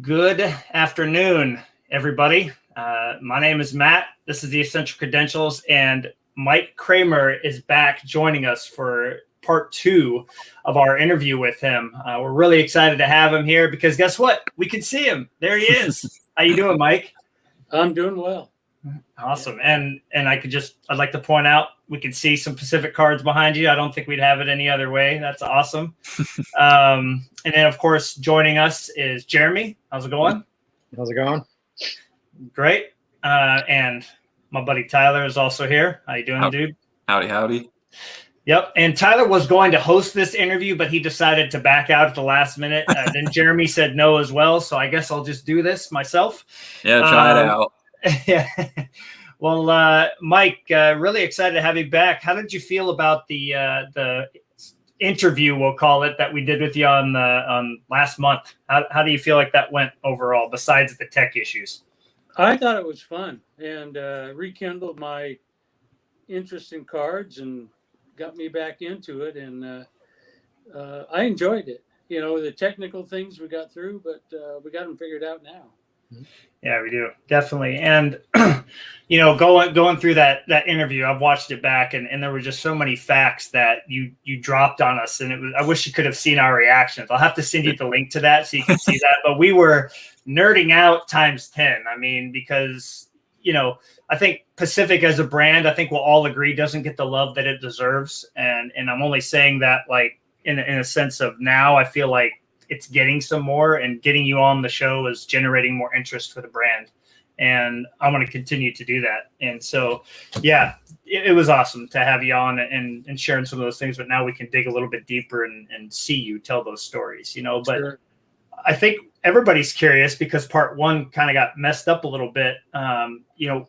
Good afternoon, everybody. My name is Matt. This is the Essential Credentials, and Mike Cramer is back joining us for part 2 of our interview with him. We're really excited to have him here because guess what? We can see him. There he is. How you doing, Mike? I'm doing well. Awesome. And I'd like to point out, we can see some Pacific cards behind you. I don't think we'd have it any other way. That's awesome. And then, of course, joining us is Jeremy. How's it going? How's it going? Great. And my buddy Tyler is also here. How you doing, dude? Howdy. Yep. And Tyler was going to host this interview, but he decided to back out at the last minute. Then Jeremy said no as well. So I guess I'll just do this myself. Yeah, try it out. Yeah. Well, Mike, really excited to have you back. How did you feel about the interview, we'll call it, that we did with you on last month? How do you feel like that went overall, besides the tech issues? I thought it was fun and rekindled my interest in cards and got me back into it. And I enjoyed it. You know, the technical things we got through, but we got them figured out now. Yeah, we do. Definitely. And, you know, going through that interview, I've watched it back and there were just so many facts that you dropped on us. And I wish you could have seen our reactions. I'll have to send you the link to that so you can see that. But we were nerding out times 10. I mean, because, you know, I think Pacific as a brand, I think we'll all agree, doesn't get the love that it deserves. And I'm only saying that like in a sense of now, I feel like it's getting some more, and getting you on the show is generating more interest for the brand. And I want to continue to do that. And so, yeah, it was awesome to have you on and sharing some of those things. But now we can dig a little bit deeper and see you tell those stories, you know. But sure. I think everybody's curious because part 1 kind of got messed up a little bit. You know,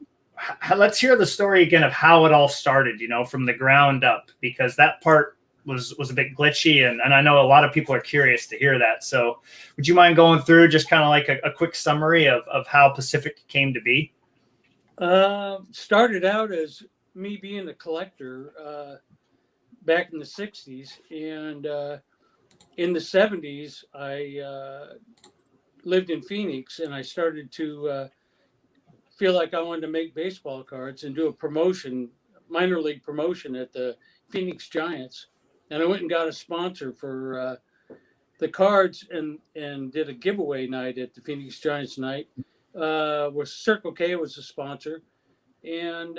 let's hear the story again of how it all started, you know, from the ground up, because that part was a bit glitchy, and I know a lot of people are curious to hear that. So would you mind going through just kind of like a quick summary of how Pacific came to be? Started out as me being a collector back in the 60s, and in the 70s I lived in Phoenix, and I started to feel like I wanted to make baseball cards and do a promotion, minor league promotion at the Phoenix Giants. And I went and got a sponsor for the cards and did a giveaway night at the Phoenix Giants night. Where Circle K was a sponsor. And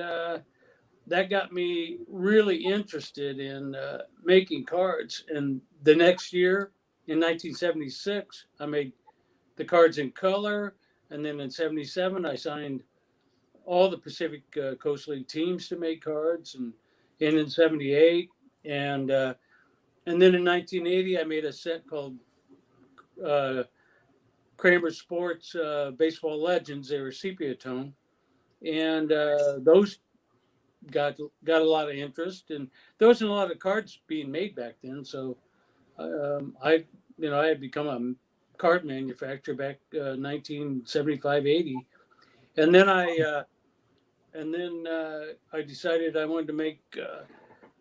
that got me really interested in making cards. And the next year, in 1976, I made the cards in color. And then in 77, I signed all the Pacific Coast League teams to make cards. And in 78, and then in 1980, I made a set called Cramer Sports Baseball Legends. They were sepia tone, and those got a lot of interest. And there wasn't a lot of cards being made back then, so I had become a card manufacturer back 1975-80, and then I decided I wanted to make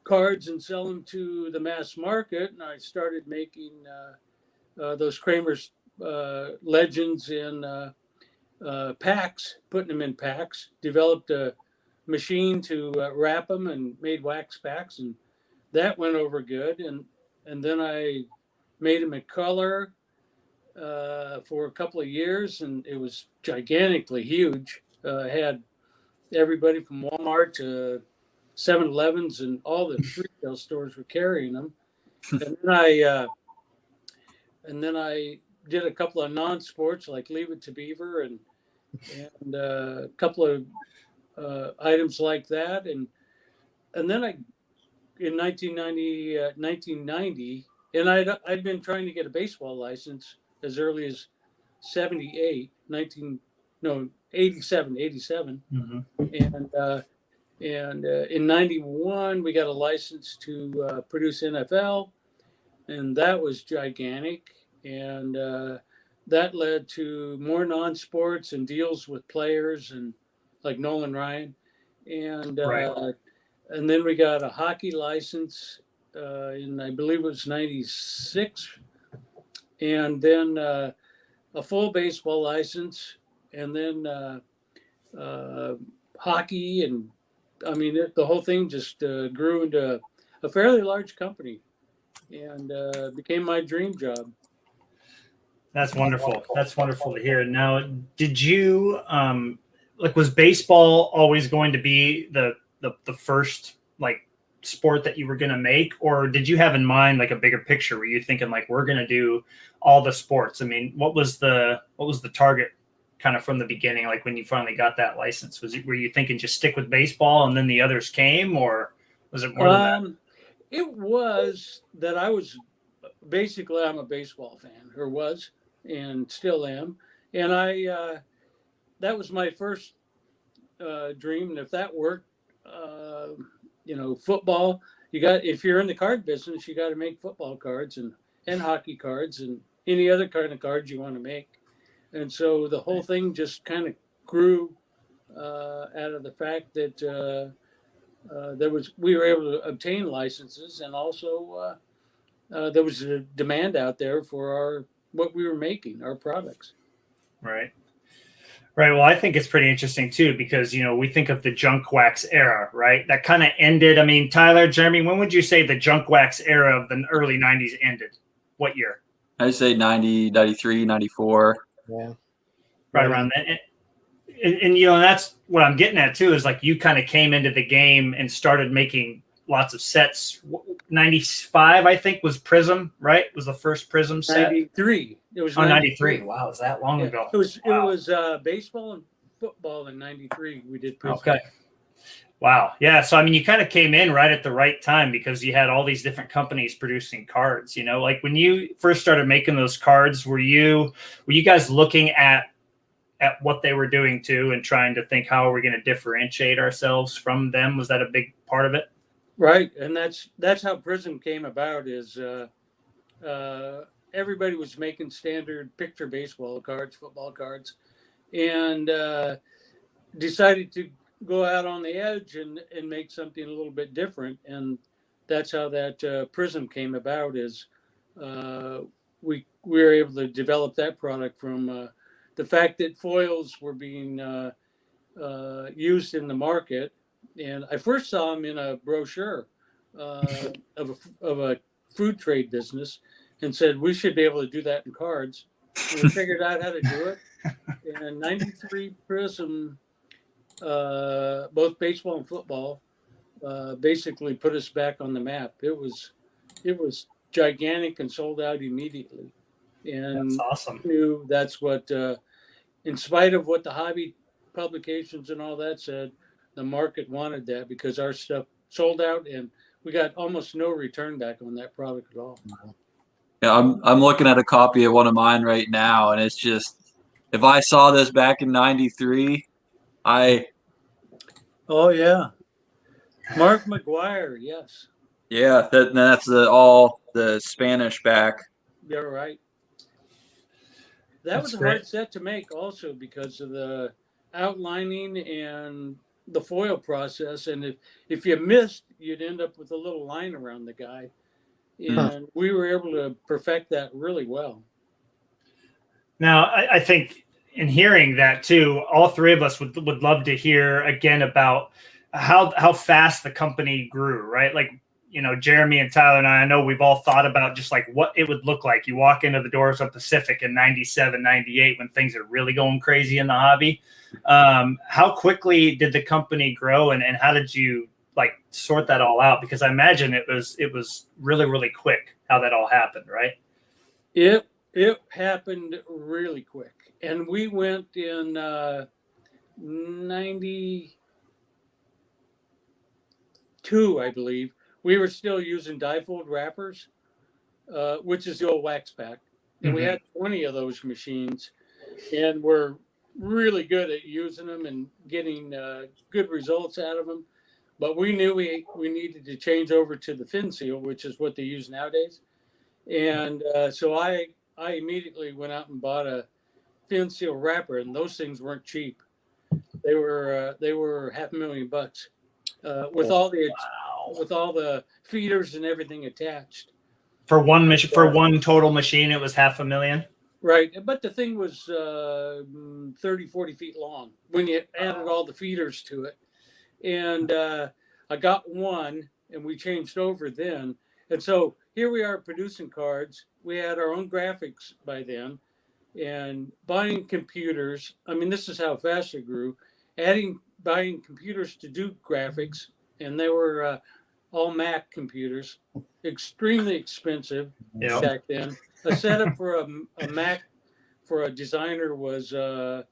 cards and sell them to the mass market, and I started making those Cramer's legends in packs, putting them in packs. Developed a machine to wrap them and made wax packs, and that went over good. And then I made them in color for a couple of years, and it was gigantically huge. I had everybody from Walmart to 7-Elevens and all the retail stores were carrying them. And then I did a couple of non-sports like Leave It to Beaver and a couple of items like that. And then in 1990, and I'd been trying to get a baseball license as early as 87. Mm-hmm. And in 91, we got a license to produce NFL, and that was gigantic. And that led to more non-sports and deals with players and like Nolan Ryan. And Right. And then we got a hockey license in, I believe it was 96. And then a full baseball license, and then hockey, and I mean the whole thing just grew into a fairly large company, and became my dream job. That's wonderful. That's wonderful to hear. Now, did you like, was baseball always going to be the first like sport that you were going to make, or did you have in mind like a bigger picture? Were you thinking like we're going to do all the sports? I mean, what was the target kind of from the beginning? Like when you finally got that license, were you thinking just stick with baseball and then the others came, or was it more than that? It was that I was basically, I'm a baseball fan, or was, and still am, and I that was my first dream, and if that worked, football. If you're in the card business, you got to make football cards and hockey cards and any other kind of cards you want to make, and so the whole thing just kind of grew out of the fact that we were able to obtain licenses, and also there was a demand out there for what we were making, our products. Right. Right. Well, I think it's pretty interesting too, because, we think of the junk wax era, right? That kind of ended. I mean, Tyler, Jeremy, when would you say the junk wax era of the early 90s ended? What year? I'd say 90, 93, 94. Yeah. Right around then. And that's what I'm getting at too, is like you kind of came into the game and started making lots of sets. 95, I think, was Prism, right? Was the first Prism set? 93. It was 93. Wow, is that long ago? It was Wow. It was baseball and football in 93. We did Prism. Okay. Wow. Yeah. So, I mean, you kind of came in right at the right time, because you had all these different companies producing cards, like when you first started making those cards, were you guys looking at what they were doing too, and trying to think, how are we going to differentiate ourselves from them? Was that a big part of it? Right. And that's how Prism came about, is everybody was making standard picture baseball cards, football cards, and decided to go out on the edge and make something a little bit different. And that's how that Prism came about, is we were able to develop that product from the fact that foils were being used in the market. And I first saw them in a brochure of a food trade business, and said we should be able to do that in cards. And we figured out how to do it. And 93 Prism, both baseball and football, basically put us back on the map. It was gigantic and sold out immediately. And that's awesome. That's what, in spite of what the hobby publications and all that said, the market wanted that, because our stuff sold out and we got almost no return back on that product at all. Yeah, I'm looking at a copy of one of mine right now, and it's just, if I saw this back in '93, Oh yeah, Mark McGuire, yes. Yeah, that's all the Spanish back. You're right. That was a hard set to make also, because of the outlining and the foil process. And if you missed, you'd end up with a little line around the guy. And we were able to perfect that really well. Now, I think in hearing that too, all three of us would love to hear again about how fast the company grew, right? Like, Jeremy and Tyler and I know we've all thought about just like what it would look like. You walk into the doors of Pacific in 97, 98, when things are really going crazy in the hobby. How quickly did the company grow, and how did you like sort that all out? Because I imagine it was really, really quick how that all happened, right? It happened really quick. And we went in 92, I believe. We were still using difold wrappers, which is the old wax pack. And we had 20 of those machines, and we're really good at using them and getting good results out of them. But we knew we needed to change over to the fin seal, which is what they use nowadays. And so I immediately went out and bought a fin seal wrapper, and those things weren't cheap. They were $500,000 with all the feeders and everything attached. For one total machine, it was $500,000. Right. But the thing was 30, 40 feet long when you added all the feeders to it. And I got one, and we changed over then. And so here we are producing cards. We had our own graphics by then, and buying computers. I mean, this is how fast it grew. Buying computers to do graphics, and they were all Mac computers, extremely expensive back then. A setup for a Mac for a designer was 30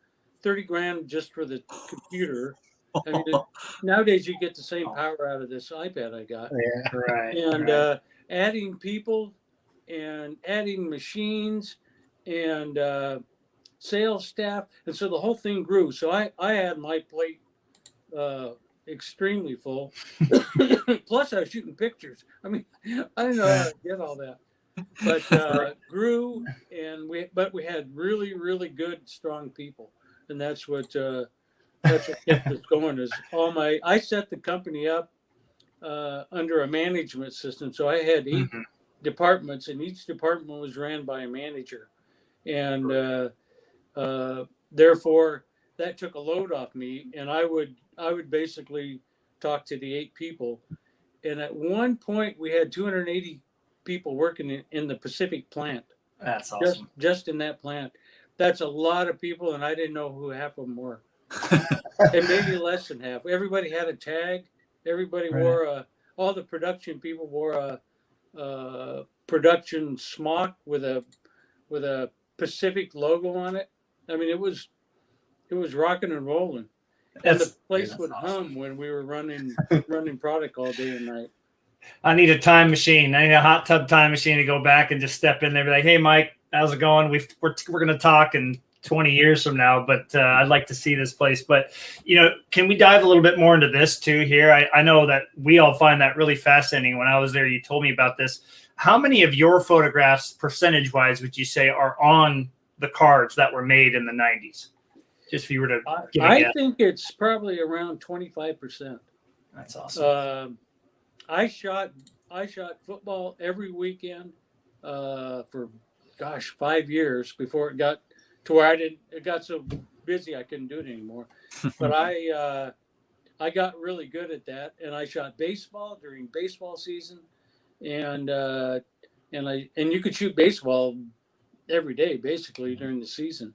grand just for the computer. I mean, nowadays you get the same power out of this iPad I got. Yeah, right. And adding people and adding machines and sales staff. And so the whole thing grew. So I had my plate extremely full. Plus I was shooting pictures. I mean, I didn't know how to get all that. But grew, and we had really, really good, strong people. And that's what kept us going. I set the company up under a management system. So I had 8 departments, and each department was ran by a manager. And therefore that took a load off me, and I would basically talk to the 8 people. And at one point we had 280 people working in the Pacific plant. That's awesome. Just in that plant. That's a lot of people, and I didn't know who half of them were. And maybe less than half. Everybody had a tag. Everybody wore all the production people wore a production smock with a Pacific logo on it. I mean, it was rocking and rolling. And the place would hum when we were running product all day and night. I need a time machine. I need a hot tub time machine to go back and just step in there and be like, hey, Mike, how's it going? We're going to talk in 20 years from now, but I'd like to see this place. But, can we dive a little bit more into this too here? I know that we all find that really fascinating. When I was there, you told me about this. How many of your photographs, percentage-wise, would you say are on the cards that were made in the 90s? Just if you were to give a guess. I think it's probably around 25%. That's awesome. I shot football every weekend for 5 years before it got to where it got so busy I couldn't do it anymore. But I got really good at that, and I shot baseball during baseball season, and you could shoot baseball every day basically during the season.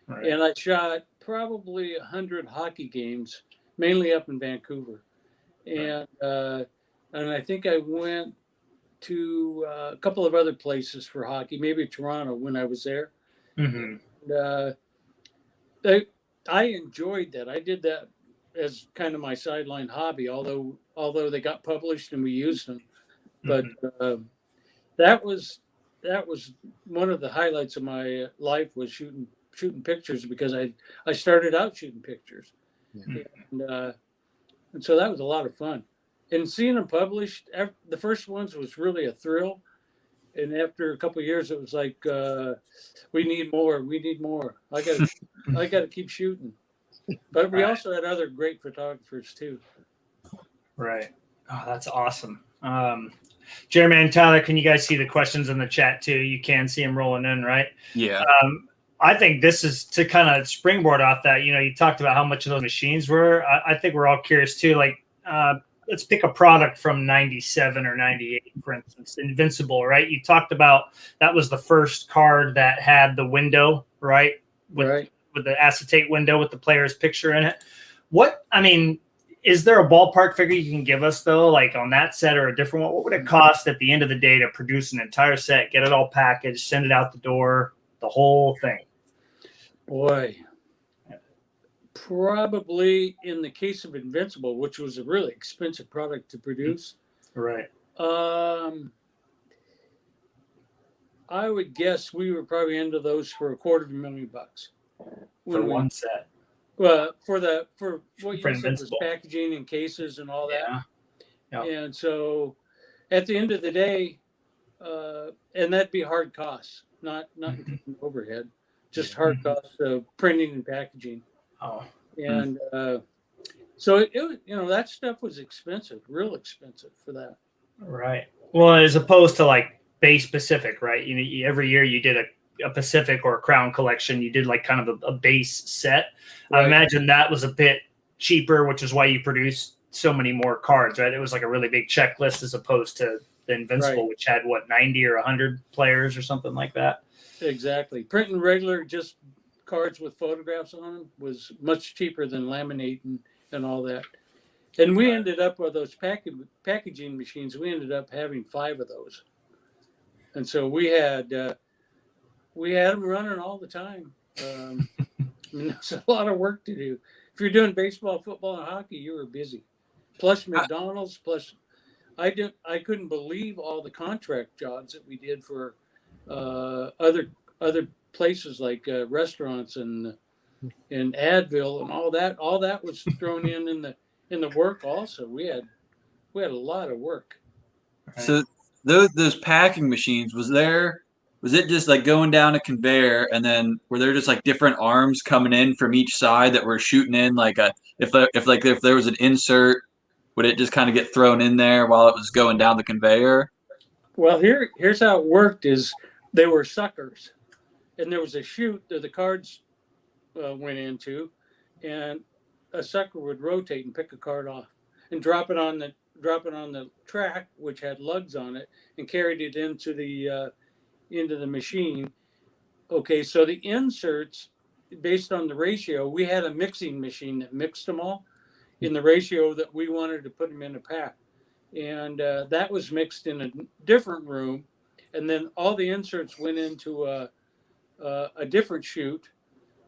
Right. And I shot probably 100 hockey games, mainly up in Vancouver, and I think I went to a couple of other places for hockey, maybe Toronto when I was there. Mm-hmm. And, I enjoyed that. I did that as kind of my sideline hobby, although they got published and we used them. But that was one of the highlights of my life, was shooting pictures, because I started out shooting pictures. Mm-hmm. And so that was a lot of fun. And seeing them published, the first ones was really a thrill. And after a couple of years, it was like, we need more. I got to keep shooting. But we also had other great photographers too. Right. Oh, that's awesome. Jeremy and Tyler, can you guys see the questions in the chat too? You can see them rolling in, right? Yeah. I think this is to kind of springboard off that. You talked about how much of those machines were. I think we're all curious too. Like, let's pick a product from 97 or 98, for instance, Invincible, right? You talked about that was the first card that had the window, right? With the acetate window with the player's picture in it. Is there a ballpark figure you can give us, though, like on that set or a different one? What would it cost at the end of the day to produce an entire set, get it all packaged, send it out the door, the whole thing? Boy, probably in the case of Invincible, which was a really expensive product to produce. Right. I would guess we were probably into those for $250,000 for one set. Well, for what you said was packaging and cases and all that. Yeah. And so at the end of the day, and that'd be hard costs, not overhead, just hard costs of printing and packaging. Oh. And so it that stuff was expensive, real expensive for that. Right. Well, as opposed to like base specific, right? Every year you did a Pacific or a Crown collection, you did like kind of a base set. Right. I imagine that was a bit cheaper, which is why you produced so many more cards, right? It was like a really big checklist as opposed to the Invincible, Right. which had 90 or 100 players or something like that. Exactly. Printing regular just cards with photographs on them was much cheaper than laminating and all that. And we ended up with those packaging machines. We ended up having 5 of those, and so we had them running all the time. I mean, there's a lot of work to do. If you're doing baseball, football, and hockey, you were busy. Plus McDonald's. Plus, I couldn't believe all the contract jobs that we did for other places like restaurants and Advil and all that. All that was thrown in the work. Also, we had a lot of work. Right. So those packing machines, was it just like going down a conveyor, and then were there just like different arms coming in from each side that were shooting in like if there was an insert, would it just kind of get thrown in there while it was going down the conveyor? Well, here's how it worked: is they were suckers, and there was a chute that the cards went into, and a sucker would rotate and pick a card off and drop it on the track, which had lugs on it, and carried it into the machine. Okay, so the inserts, based on the ratio, we had a mixing machine that mixed them all in the ratio that we wanted to put them in a pack, and that was mixed in a different room, and then all the inserts went into a different chute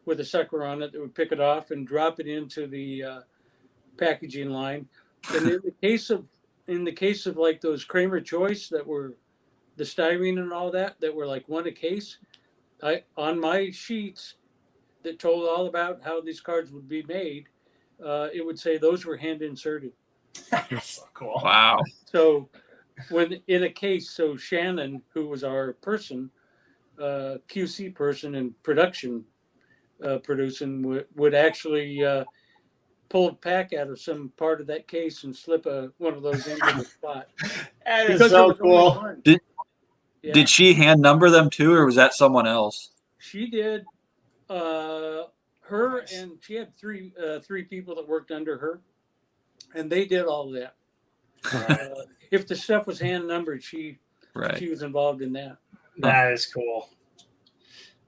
with a sucker on it that would pick it off and drop it into the packaging line. And in the case of like those Cramer Choice that were the styrene and all that were like 1 a case, on my sheets that told all about how these cards would be made, it would say those were hand inserted. That's so cool. Wow. So when in a case, so Shannon, who was our person, QC person in production, producing, would actually pull a pack out of some part of that case and slip one of those into the spot. That is Because so there was only cool. one. Yeah. Did she hand number them too, or was that someone else? She did. Her and she had three people that worked under her, and they did all of that. If the stuff was hand numbered, she was involved in that. That is cool.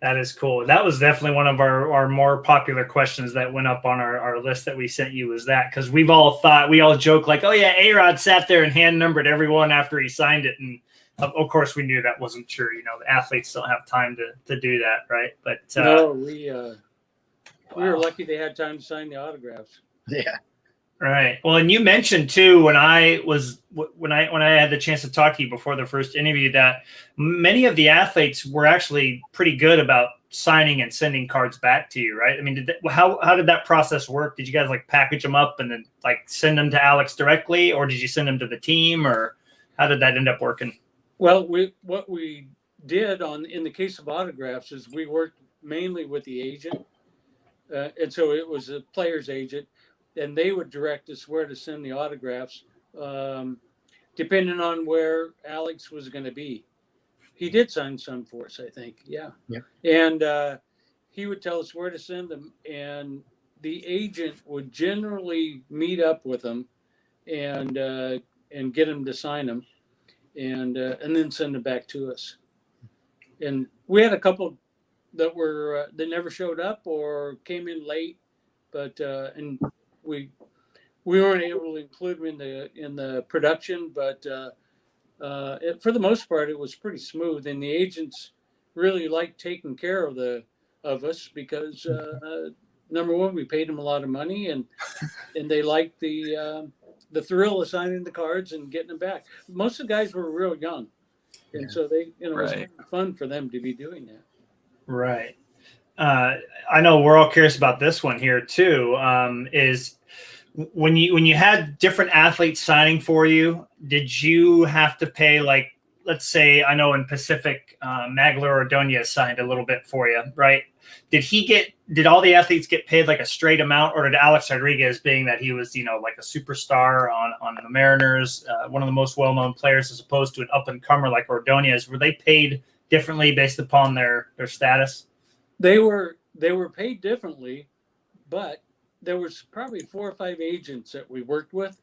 That is cool. That was definitely one of our more popular questions that went up on our list that we sent you, was that, because we all joke like, oh yeah, A-Rod sat there and hand numbered everyone after he signed it. And of course we knew that wasn't true. You know, the athletes don't have time to do that. Right. But no, we were lucky they had time to sign the autographs. Yeah. Right. Well, and you mentioned too, when I had the chance to talk to you before the first interview, that many of the athletes were actually pretty good about signing and sending cards back to you, right? I mean, how did that process work? Did you guys like package them up and then like send them to Alex directly, or did you send them to the team, or how did that end up working? Well, what we did in the case of autographs is we worked mainly with the agent, and so it was a player's agent. And they would direct us where to send the autographs, depending on where Alex was going to be. He did sign some for us, I think. Yeah. And he would tell us where to send them, and the agent would generally meet up with them and get them to sign them, and then send them back to us. And we had a couple that never showed up or came in late, but and we weren't able to include them in the production, but for the most part, it was pretty smooth. And the agents really liked taking care of us because number one, we paid them a lot of money, and they liked the thrill of signing the cards and getting them back. Most of the guys were real young, and so it was kind of fun for them to be doing that. Right. I know we're all curious about this one here too. Is when you had different athletes signing for you, did you have to pay, like, let's say, I know in Pacific, Magler Ordonez signed a little bit for you, right? Did all the athletes get paid like a straight amount, or did Alex Rodriguez, being that he was, like a superstar on the Mariners, one of the most well-known players, as opposed to an up-and-comer like Ordonez, were they paid differently based upon their status? They were paid differently, but there was probably 4 or 5 agents that we worked with,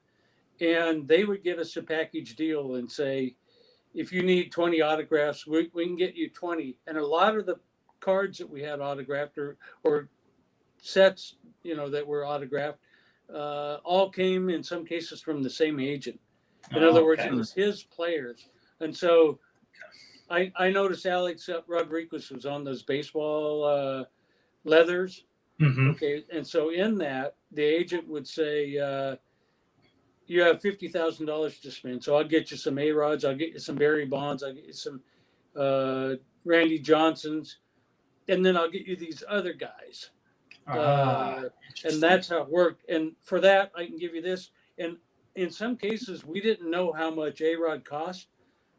and they would give us a package deal and say, if you need 20 autographs, we can get you 20. And a lot of the cards that we had autographed or sets, that were autographed, all came in some cases from the same agent. In other words, it was his players. And so I noticed Alex Rodriguez was on those baseball leathers. Mm-hmm. Okay. And so in that, the agent would say, you have $50,000 to spend. So I'll get you some A-Rods. I'll get you some Barry Bonds. I'll get you some Randy Johnsons. And then I'll get you these other guys. And that's how it worked. And for that, I can give you this. And in some cases, we didn't know how much A-Rod cost,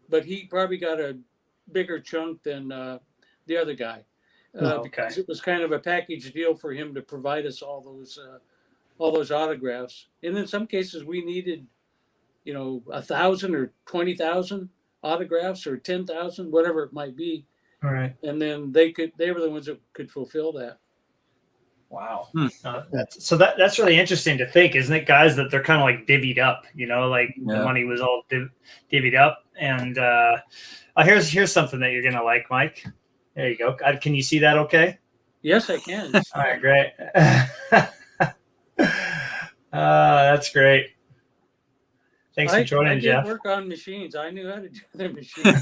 but he probably got a bigger chunk than the other guy. Because it was kind of a package deal for him to provide us all those autographs. And in some cases we needed, 1,000 or 20,000 autographs or 10,000, whatever it might be. All right. And then they were the ones that could fulfill that. Wow. That's really interesting to think, isn't it, guys, that they're kind of like divvied up, the money was all divvied up. And here's something that you're going to like, Mike. There you go. Can you see that okay? Yes, I can. All right, great. That's great. Thanks for joining, Jeff. I did work on machines. I knew how to do the machines.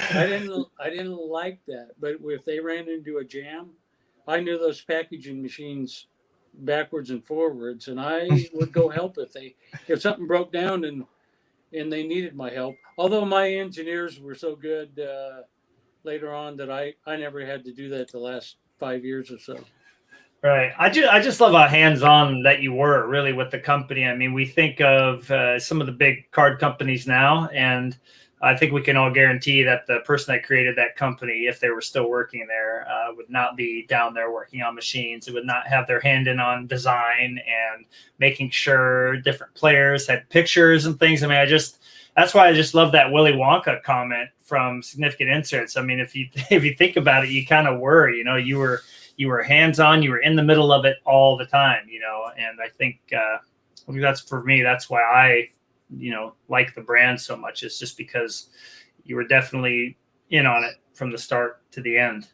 I didn't like that, but if they ran into a jam, I knew those packaging machines backwards and forwards, and I would go help if something broke down and they needed my help. Although my engineers were so good later on that I never had to do that the last 5 years or so. Right. I just love how hands-on that you were really with the company. I mean, we think of some of the big card companies now, and I think we can all guarantee that the person that created that company, if they were still working there, would not be down there working on machines. It would not have their hand in on design and making sure different players had pictures and things. I mean, that's why I just love that Willy Wonka comment from Significant Inserts. I mean, if you think about it, you kind of were, you were hands-on, you were in the middle of it all the time, and I think that's, for me, that's why I, like the brand so much. It's just because you were definitely in on it from the start to the end,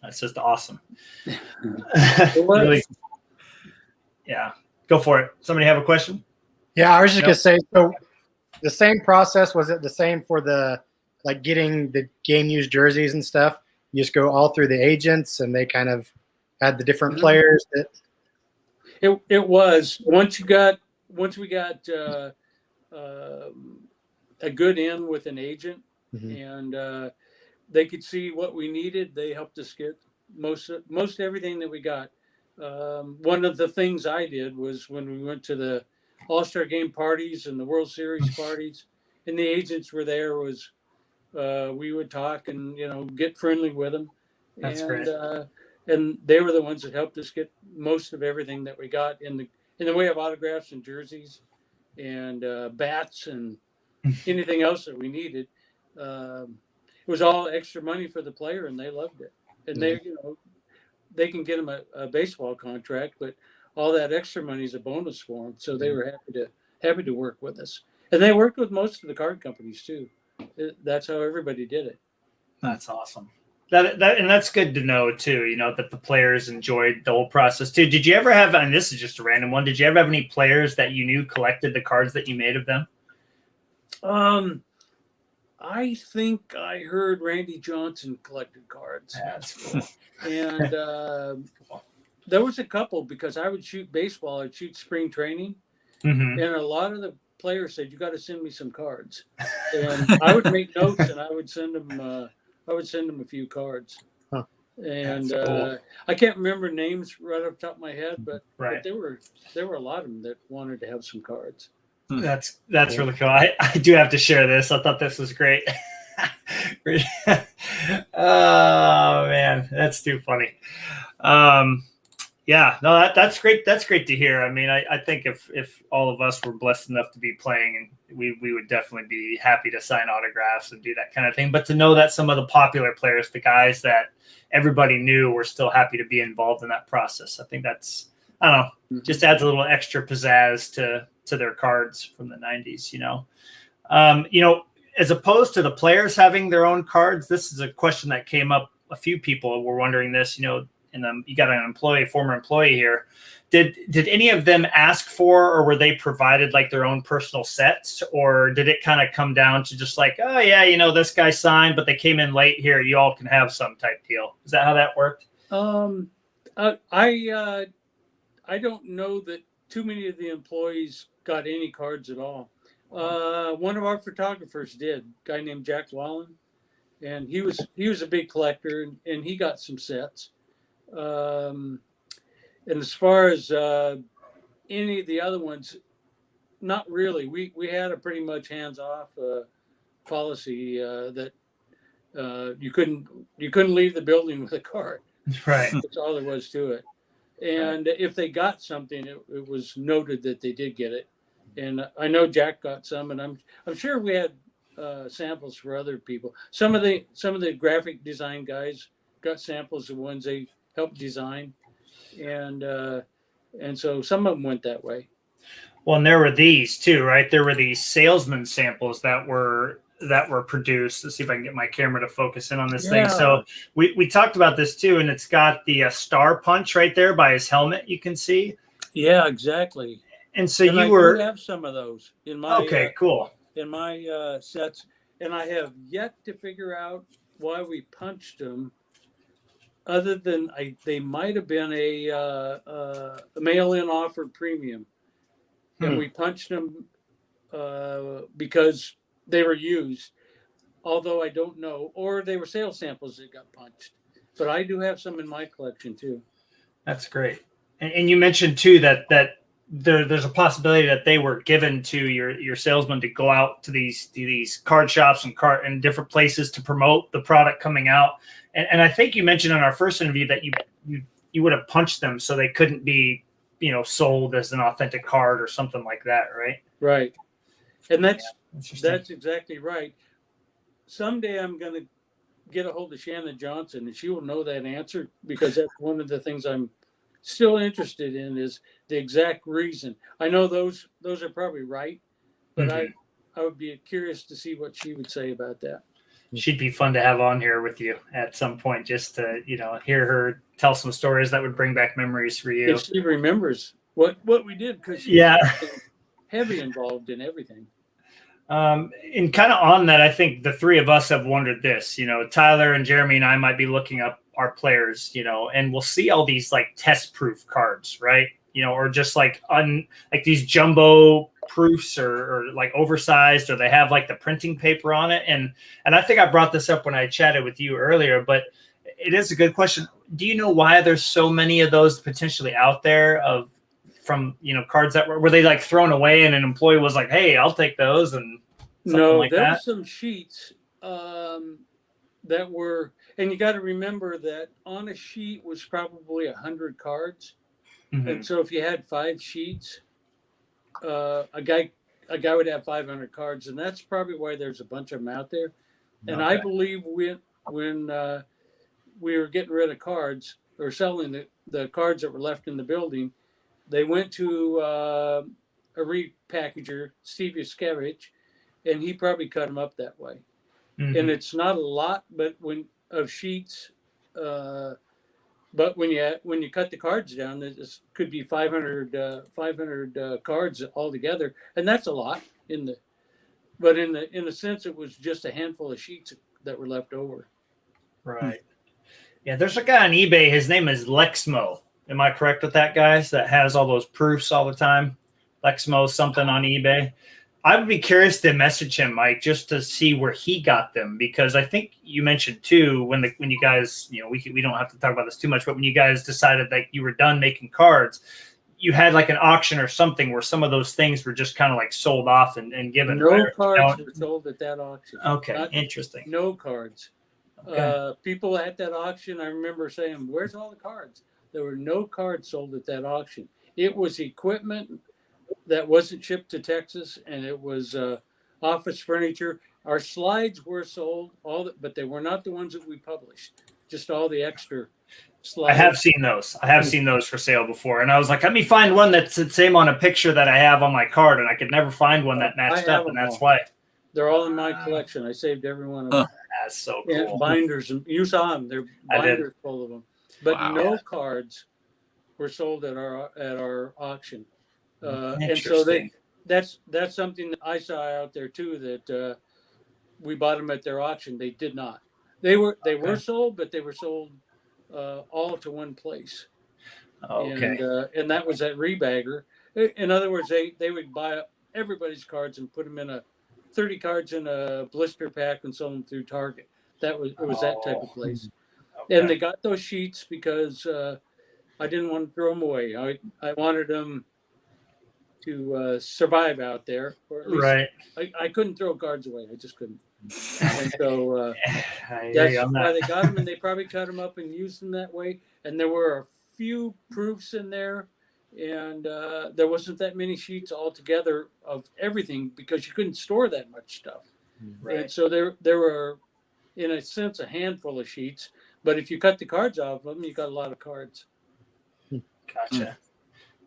That's just awesome. Really, yeah. Go for it. Somebody have a question? Yeah, I was just gonna say, so the same process, was it the same for getting the game used jerseys and stuff? You just go all through the agents and they kind of had the different players that it was once we got a good in with an agent, and they could see what we needed. They helped us get most everything that we got. One of the things I did was when we went to the All-Star game parties and the World Series parties, and the agents were there, we would talk and get friendly with them. That's great. And they were the ones that helped us get most of everything that we got in the way of autographs and jerseys and bats and anything else that we needed. It was all extra money for the player, and they loved it. And they can get them a baseball contract, but all that extra money is a bonus for them. So they were happy to work with us, and they worked with most of the card companies too. That's how everybody did it. That's awesome. And that's good to know too, that the players enjoyed the whole process too. Did you ever have, and this is just a random one, did you ever have any players that you knew collected the cards that you made of them? I think I heard Randy Johnson collected cards. That's cool. And there was a couple, because I would shoot baseball, I'd shoot spring training, and a lot of the players said, "You got to send me some cards," and I would make notes and I would send them. A few cards. Huh. And cool. I can't remember names right off the top of my head, but there were a lot of them that wanted to have some cards. That's cool. Really cool. I do have to share this. I thought this was great. Oh man, that's too funny. Yeah, no, that's great. That's great to hear. I mean, I think if all of us were blessed enough to be playing, and we would definitely be happy to sign autographs and do that kind of thing. But to know that some of the popular players, the guys that everybody knew, were still happy to be involved in that process, I think that's, I don't know, just adds a little extra pizzazz to their cards from the 90s. As opposed to the players having their own cards, this is a question that came up. A few people were wondering this. And you got an former employee here. Did any of them ask for, or were they provided like their own personal sets, or did it kind of come down to just like, oh yeah, this guy signed, but they came in late here, you all can have some type deal? Is that how that worked? I don't know that too many of the employees got any cards at all. One of our photographers did, a guy named Jack Wallen, and he was a big collector, and he got some sets. And as far as any of the other ones, not really. We had a pretty much hands-off policy that you couldn't leave the building with a card. Right. That's all there was to it. And if they got something, it was noted that they did get it. And I know Jack got some, and I'm sure we had samples for other people. Some of the graphic design guys got samples of ones they helped design, and so some of them went that way. Well, and there were these too, right? There were these salesman samples that were produced. Let's see if I can get my camera to focus in on this thing. So we talked about this too, and it's got the star punch right there by his helmet. You can see. Yeah, exactly. And so I do have some of those in my cool. In my sets, and I have yet to figure out why we punched them. Other than they might have been a mail-in offer premium, and we punched them because they were used. Although I don't know, or they were sales samples that got punched. But I do have some in my collection too. That's great. And you mentioned too that there's a possibility that they were given to your salesman to go out to these card shops and different places to promote the product coming out. And I think you mentioned in our first interview that you would have punched them so they couldn't be, sold as an authentic card or something like that, right? Right. And that's exactly right. Someday I'm going to get a hold of Shannon Johnson, and she will know that answer, because that's one of the things I'm still interested in, is the exact reason. I know those are probably right, but I would be curious to see what she would say about that. She'd be fun to have on here with you at some point, just to hear her tell some stories that would bring back memories for you. If she remembers what we did, because she's heavy involved in everything. And kind of on that, I think the three of us have wondered this. Tyler and Jeremy and I might be looking up our players, and we'll see all these like test proof cards, right? Or just like these jumbo proofs or like oversized, or they have like the printing paper on it. And I think I brought this up when I chatted with you earlier, but it is a good question. Do you know why there's so many of those potentially out there from cards that were they like thrown away and an employee was like, hey, I'll take those? And no, there were some sheets that were, and you got to remember that on a sheet was probably 100 cards. And so if you had 5 sheets, a guy would have 500 cards, and that's probably why there's a bunch of them out there. And I believe when we were getting rid of cards or selling the cards that were left in the building, they went to a repackager, Steve Yuskevich, and he probably cut them up that way. And it's not a lot, but of sheets. But when you cut the cards down, this could be 500 cards altogether, and that's a lot But in a sense, it was just a handful of sheets that were left over. Right. Yeah, there's a guy on eBay. His name is Lexmo. Am I correct with that, guys? That has all those proofs all the time. Lexmo something on eBay. I would be curious to message him, Mike, just to see where he got them, because I think you mentioned too when you guys, we don't have to talk about this too much, but when you guys decided that you were done making cards, you had like an auction or something where some of those things were just kind of like sold off and given. No cards were sold at that auction. Okay, interesting. No cards. Okay. People at that auction, I remember saying, "Where's all the cards?" there were no cards sold at that auction. It was equipment that wasn't shipped to Texas, and it was office furniture. Our slides were sold, but they were not the ones that we published. Just all the extra slides. I have seen those. I have seen those for sale before, and I was like, let me find one that's the same on a picture that I have on my card, and I could never find one that matched up, and that's why. They're all in my collection. I saved every one of them. That's so cool. And binders, and you saw them. They're binders full of them. But no cards were sold at our auction. And so that's something that I saw out there too, that we bought them at their auction. They did not. They were sold, but they were sold all to one place. Okay. And that was at Rebagger. In other words, they would buy up everybody's cards and put them in 30 cards in a blister pack and sell them through Target. It was that type of place. Okay. And they got those sheets because I didn't want to throw them away. I wanted them to survive out there, or at least I couldn't throw cards away. I just couldn't. And so that's why they got them, and they probably cut them up and used them that way. And there were a few proofs in there, and there wasn't that many sheets altogether of everything because you couldn't store that much stuff. Right. And so there were, in a sense, a handful of sheets. But if you cut the cards off of them, you got a lot of cards. Gotcha.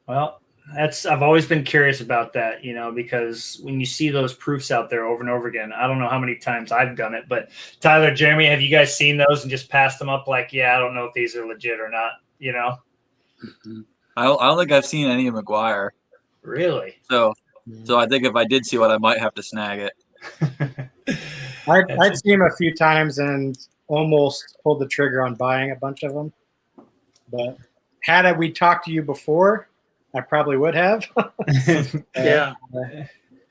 Well, I've always been curious about that, because when you see those proofs out there over and over again, I don't know how many times I've done it, but Tyler, Jeremy, have you guys seen those and just passed them up like, I don't know if these are legit or not, I don't think I've seen any of McGuire. Really? So I think if I did see one, I might have to snag it. I'd seen him a few times and almost pulled the trigger on buying a bunch of them. But had we talked to you before, I probably would have. Yeah.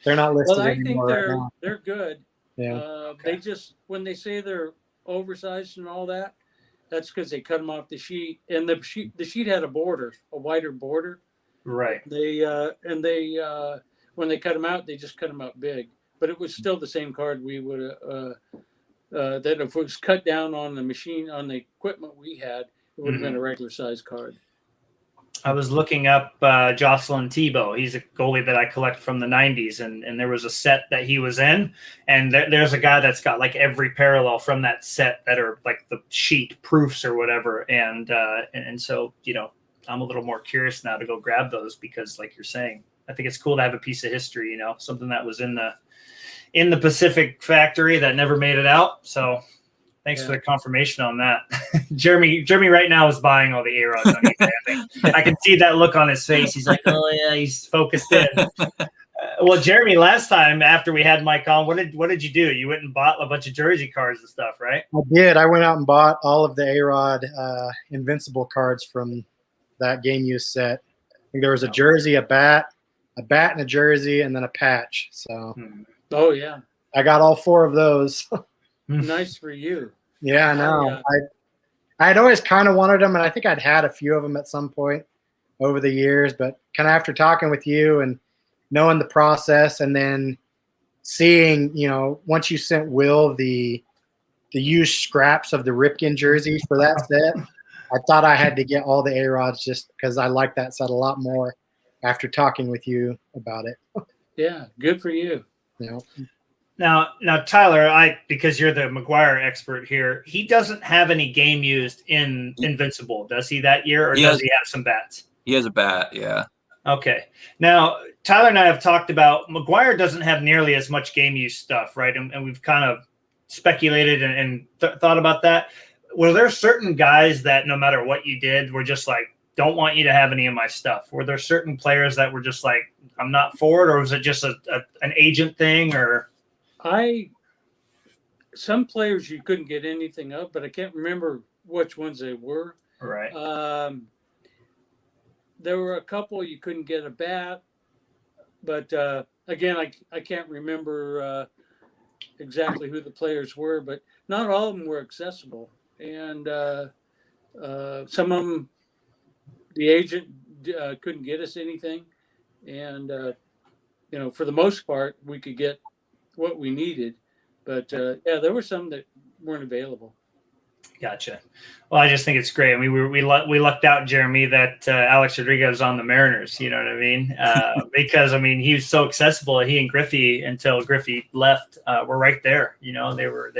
They're not listed anymore. Well, I think they're good. Yeah. Okay. They just, when they say they're oversized and all that, that's because they cut them off the sheet. And the sheet had a wider border. Right. They when they cut them out, they just cut them out big. But it was still the same card we would that if it was cut down on the machine, on the equipment we had, it would have been a regular size card. I was looking up Jocelyn Tebow. He's a goalie that I collect from the 90s, and there was a set that he was in, and there's a guy that's got like every parallel from that set that are like the sheet proofs or whatever, and so I'm a little more curious now to go grab those because, like you're saying, I think it's cool to have a piece of history, something that was in the Pacific factory that never made it out. So thanks for the confirmation on that. Jeremy right now is buying all the A-Rods on eBay. I can see that look on his face. He's like, oh yeah, he's focused in. Well, Jeremy, last time after we had Mike on, what did you do? You went and bought a bunch of jersey cards and stuff, right? I did. I went out and bought all of the A-Rod Invincible cards from that game use set. I think there was a jersey, a bat and a jersey, and then a patch. So, oh yeah, I got all 4 of those. Nice for you. Yeah, I know. I had always kind of wanted them, and I think I'd had a few of them at some point over the years. But kind of after talking with you and knowing the process, and then seeing, once you sent Will the used scraps of the Ripken jerseys for that set, I thought I had to get all the A-Rods just because I like that set a lot more after talking with you about it. Yeah, good for you. Now, Tyler, because you're the McGuire expert here, he doesn't have any game used in Invincible, does he that year, or does he have some bats? He has a bat, yeah. Okay. Now, Tyler and I have talked about McGuire doesn't have nearly as much game use stuff, right? And we've kind of speculated and thought about that. Were there certain guys that no matter what you did were just like, don't want you to have any of my stuff? Were there certain players that were just like, I'm not for it, or was it just an agent thing, or? Some players you couldn't get anything of, but I can't remember which ones they were. Right. There were a couple you couldn't get a bat, but again, I can't remember exactly who the players were, but not all of them were accessible, and some of them the agent couldn't get us anything, and for the most part we could get what we needed, but there were some that weren't available. Gotcha. Well, I just think it's great. I mean, we lucked out, Jeremy, that Alex Rodriguez was on the Mariners. You know what I mean? Because I mean, he was so accessible. He and Griffey, until Griffey left, were right there. You know, they were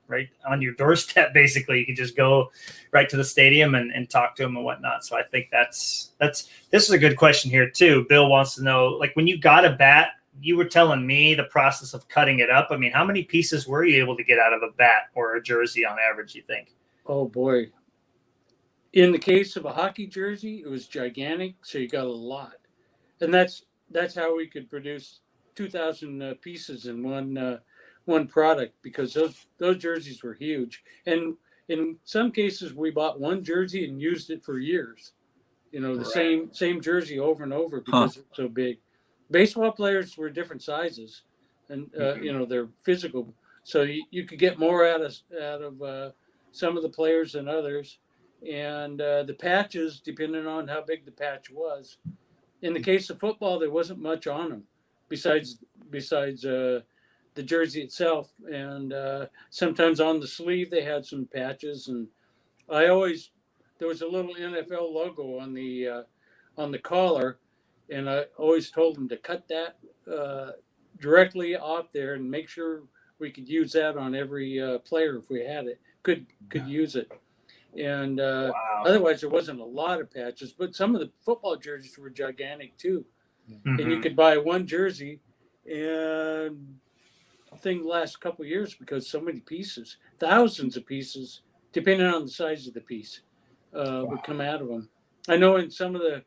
right on your doorstep. Basically, you could just go right to the stadium and talk to him and whatnot. So I think that's this is a good question here too. Bill wants to know, like, when you got a bat, you were telling me the process of cutting it up. I mean, how many pieces were you able to get out of a bat or a jersey on average, you think? Oh boy. In the case of a hockey jersey, it was gigantic, so you got a lot. And that's how we could produce 2,000 pieces in one product, because those jerseys were huge. And in some cases we bought one jersey and used it for years. You know, the same jersey over and over because it's so big. Baseball players were different sizes, and you know, they're physical, so you could get more out of some of the players than others. And the patches, depending on how big the patch was. In the case of football, there wasn't much on them besides the jersey itself, and sometimes on the sleeve they had some patches. And there was a little NFL logo on the collar. And I always told them to cut that directly off there and make sure we could use that on every player if we had it, could use it. And otherwise, there wasn't a lot of patches. But some of the football jerseys were gigantic too. Mm-hmm. And you could buy one jersey, and the thing lasts a couple of years because so many pieces, thousands of pieces, depending on the size of the piece, would come out of them. I know in some of the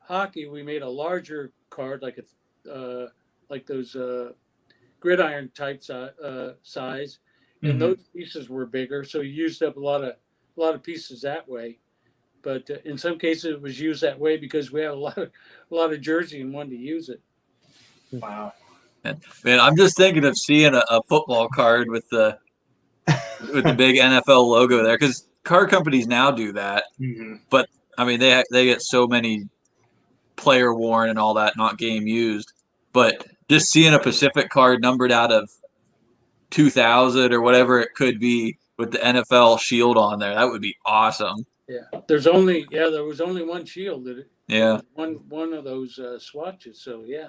hockey, we made a larger card, like those gridiron type size, and those pieces were bigger, so you used up a lot of pieces that way. But in some cases, it was used that way because we had a lot of jersey and wanted to use it. Wow, man! I'm just thinking of seeing a football card with the big NFL logo there, because card companies now do that. Mm-hmm. But I mean, they get so many player worn and all that, not game used. But just seeing a Pacific card numbered out of 2,000 or whatever it could be with the NFL shield on there, that would be awesome. Yeah, there was only one shield. One of those swatches. So yeah,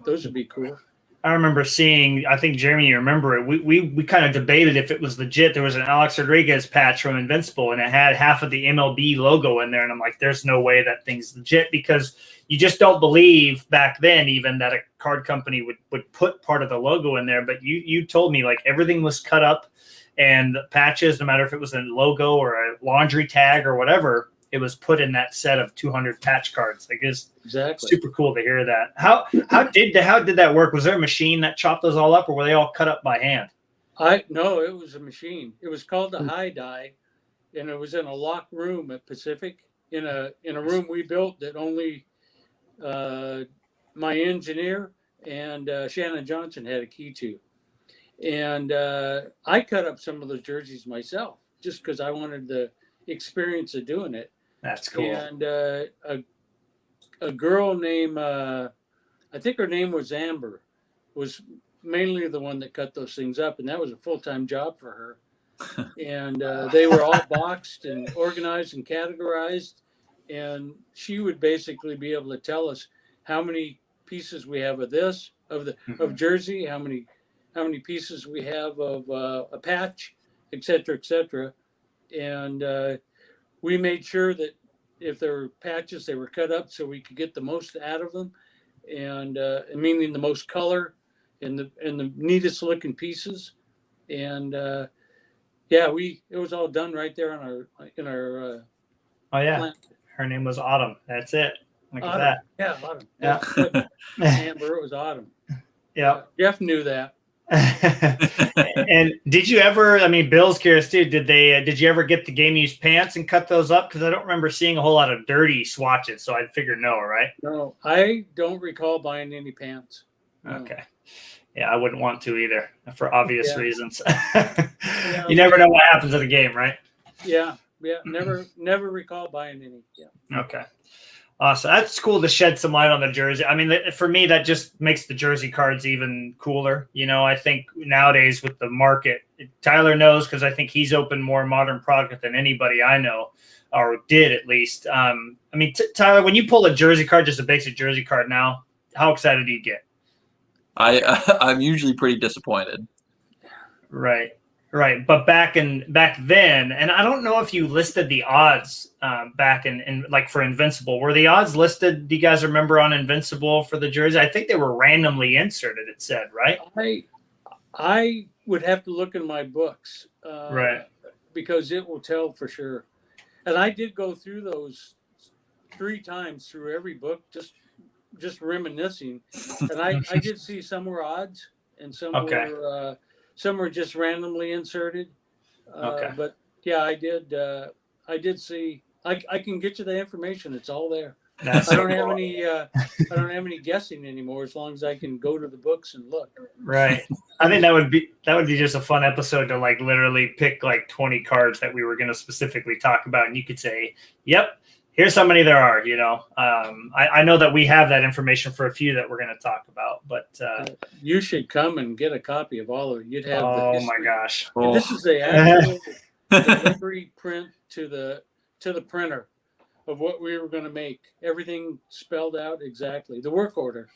those would be cool. I remember seeing, I think, Jeremy, you remember it. We kind of debated if it was legit. There was an Alex Rodriguez patch from Invincible, and it had half of the MLB logo in there. And I'm like, there's no way that thing's legit, because you just don't believe back then even that a card company would put part of the logo in there. But you told me, like, everything was cut up, and the patches, no matter if it was a logo or a laundry tag or whatever, it was put in that set of 200 patch cards. Like, it's exactly super cool to hear that. How did that work? Was there a machine that chopped those all up, or were they all cut up by hand? No, it was a machine. It was called the high die, and it was in a locked room at Pacific, in a room we built that only my engineer and Shannon Johnson had a key to. And I cut up some of those jerseys myself just because I wanted the experience of doing it. That's cool. And a girl named, I think her name was Amber, was mainly the one that cut those things up. And that was a full-time job for her. And they were all boxed and organized and categorized. And she would basically be able to tell us how many pieces we have of this, of jersey, how many pieces we have of a patch, et cetera, and we made sure that if there were patches, they were cut up so we could get the most out of them, and meaning the most color and the neatest looking pieces, and it was all done right there in our. Oh yeah, plant. Her name was Autumn. That's it. Look at that. Yeah, Autumn. Yeah, Amber. It was Autumn. Yeah, Jeff knew that. And did you ever, I mean, Bill's curious too, did you ever get the game used pants and cut those up? Because I don't remember seeing a whole lot of dirty swatches, so I'd figure no, right? No, I don't recall buying any pants. No. Okay. Yeah, I wouldn't want to either, for obvious reasons. You never know what happens at a game, right? Yeah, never recall buying any. Yeah. Okay. Awesome. That's cool to shed some light on the jersey. I mean, for me, that just makes the jersey cards even cooler. I think nowadays with the market, Tyler knows because I think he's opened more modern product than anybody I know, or did at least. I mean, Tyler, when you pull a jersey card, just a basic jersey card now, how excited do you get? I'm usually pretty disappointed. Right. But back then, and I don't know if you listed the odds back in like for Invincible. Were the odds listed? Do you guys remember on Invincible for the jersey? I think they were randomly inserted. It said, right? I would have to look in my books, Right? because it will tell for sure. And I did go through those 3 times through every book, just reminiscing. And I did see some were odds and some Okay. were. Some were just randomly inserted. Okay. But yeah, I did see. I can get you the information. It's all there. That's I don't so have cool. any. I don't have any guessing anymore. As long as I can go to the books and look. Right. I think that would be just a fun episode to like literally pick like 20 cards that we were going to specifically talk about, and you could say, "Yep, here's how many there are." I know that we have that information for a few that we're going to talk about, but You should come and get a copy of all of it. You'd have. oh my gosh, This is the actual delivery print to the printer of what we were going to make. Everything spelled out exactly. The work order.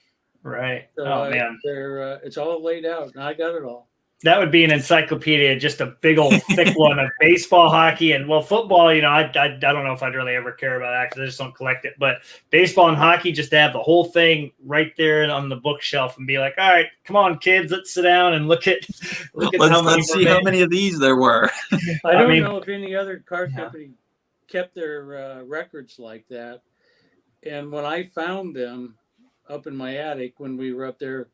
right? So, Oh man, it's all laid out, and I got it all. that would be an encyclopedia, just a big old thick one of baseball, hockey, and football. I don't know if I'd really ever care about that because I just don't collect it. But baseball and hockey, just to have the whole thing right there on the bookshelf and be like, all right, come on, kids, let's sit down and look at Let's see how many of these there were. I don't know if any other card company kept their records like that. And when I found them up in my attic when we were up there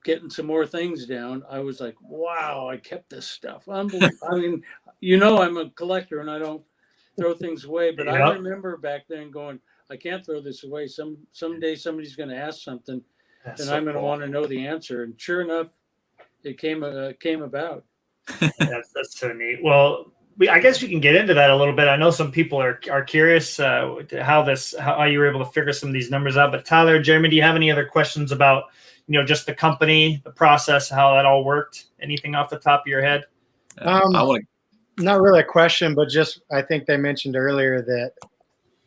getting some more things down, I was like, wow, I kept this stuff. Unbelievable. I mean, I'm a collector and I don't throw things away, but I remember back then going, I can't throw this away. Someday somebody's going to ask something and I'm going to want to know the answer. And sure enough, it came about. That's so neat. Well, I guess we can get into that a little bit. I know some people are curious how you were able to figure some of these numbers out. But Tyler, Jeremy, do you have any other questions about just the company, the process, how that all worked? Anything off the top of your head? Not really a question, but just I think they mentioned earlier that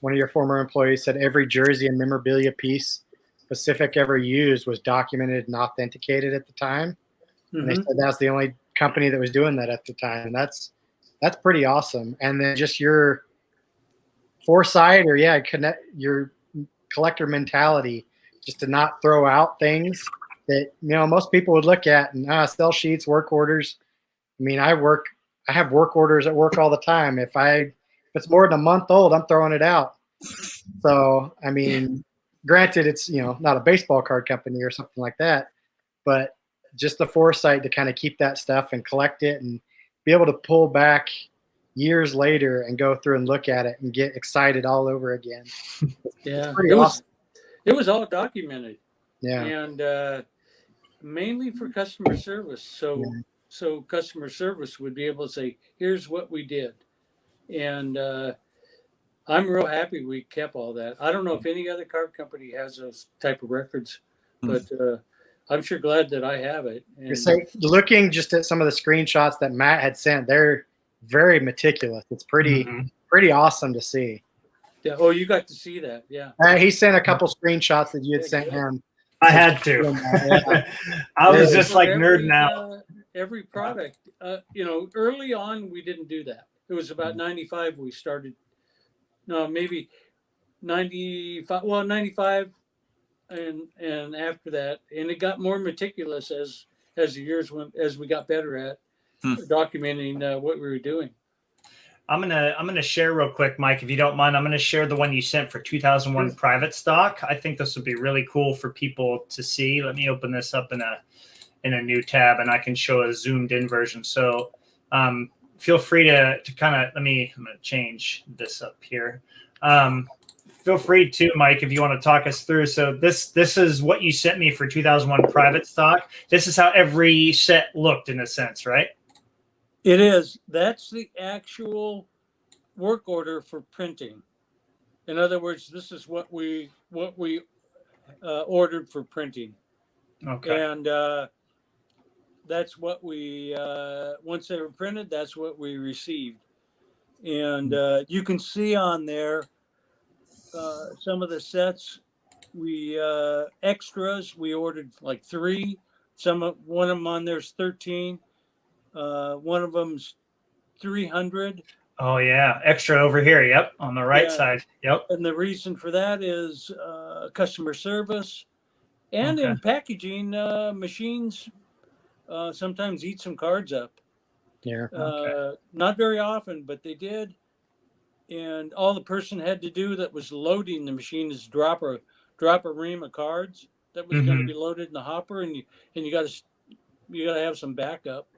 one of your former employees said every jersey and memorabilia piece Pacific ever used was documented and authenticated at the time. Mm-hmm. And they said that's the only company that was doing that at the time. And that's pretty awesome. And then just your foresight or your collector mentality, just to not throw out things that most people would look at and sell sheets, work orders. I mean, I have work orders at work all the time. If it's more than a month old, I'm throwing it out. So I mean, granted, it's not a baseball card company or something like that, but just the foresight to kind of keep that stuff and collect it and be able to pull back years later and go through and look at it and get excited all over again. Yeah, awesome. It was all documented. Yeah, and mainly for customer service. So customer service would be able to say, "Here's what we did," and I'm real happy we kept all that. I don't know if any other card company has those type of records, but I'm sure glad that I have it. And looking just at some of the screenshots that Matt had sent, they're very meticulous. It's pretty awesome to see. Yeah. Oh, you got to see that. Yeah. He sent a couple screenshots that you had sent him. I had to. I was just like nerding out. Every product, early on, we didn't do that. It was about 95 we started. No, maybe 95. Well, 95. And after that, and it got more meticulous as the years went, as we got better at documenting what we were doing. I'm gonna share real quick, Mike, if you don't mind. I'm gonna share the one you sent for 2001 private stock. I think this would be really cool for people to see. Let me open this up in a new tab, and I can show a zoomed in version. So feel free to kind of I'm gonna change this up here. Feel free to, Mike, if you want to talk us through. So this is what you sent me for 2001 private stock. This is how every set looked in a sense, right? It is. That's the actual work order for printing. In other words, this is what we ordered for printing, Okay. and that's what we once they were printed, that's what we received. And you can see on there some of the sets we extras. We ordered like 3. One of them on there's 13. One of them's 300. Oh yeah, extra over here. Yep, on the right side. Yep. And the reason for that is customer service, and Okay. in packaging, machines sometimes eat some cards up. Yeah. Not very often, but they did. And all the person had to do that was loading the machine is drop a ream of cards that was going to be loaded in the hopper, and you got to have some backup.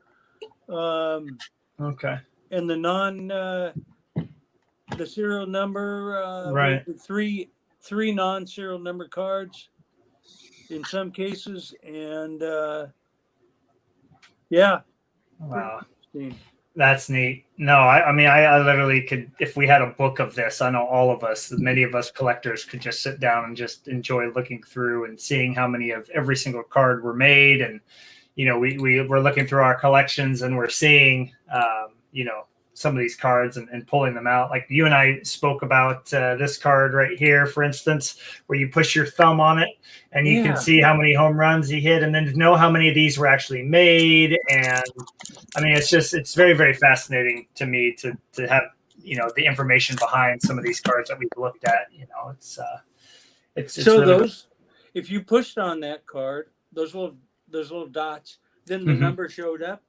Okay. And the serial number, Right. three non-serial number cards in some cases, and yeah. Wow. Interesting. That's neat. No, I mean, I literally could, if we had a book of this, I know all of us, many of us collectors could just sit down and just enjoy looking through and seeing how many of every single card were made. And, we're looking through our collections and we're seeing, some of these cards and pulling them out. Like you and I spoke about this card right here, for instance, where you push your thumb on it and you can see how many home runs he hit, and then to know how many of these were actually made. And I mean, it's very, very fascinating to me to have, the information behind some of these cards that we've looked at. It's so really those, if you pushed on that card, those little dots, then the number showed up.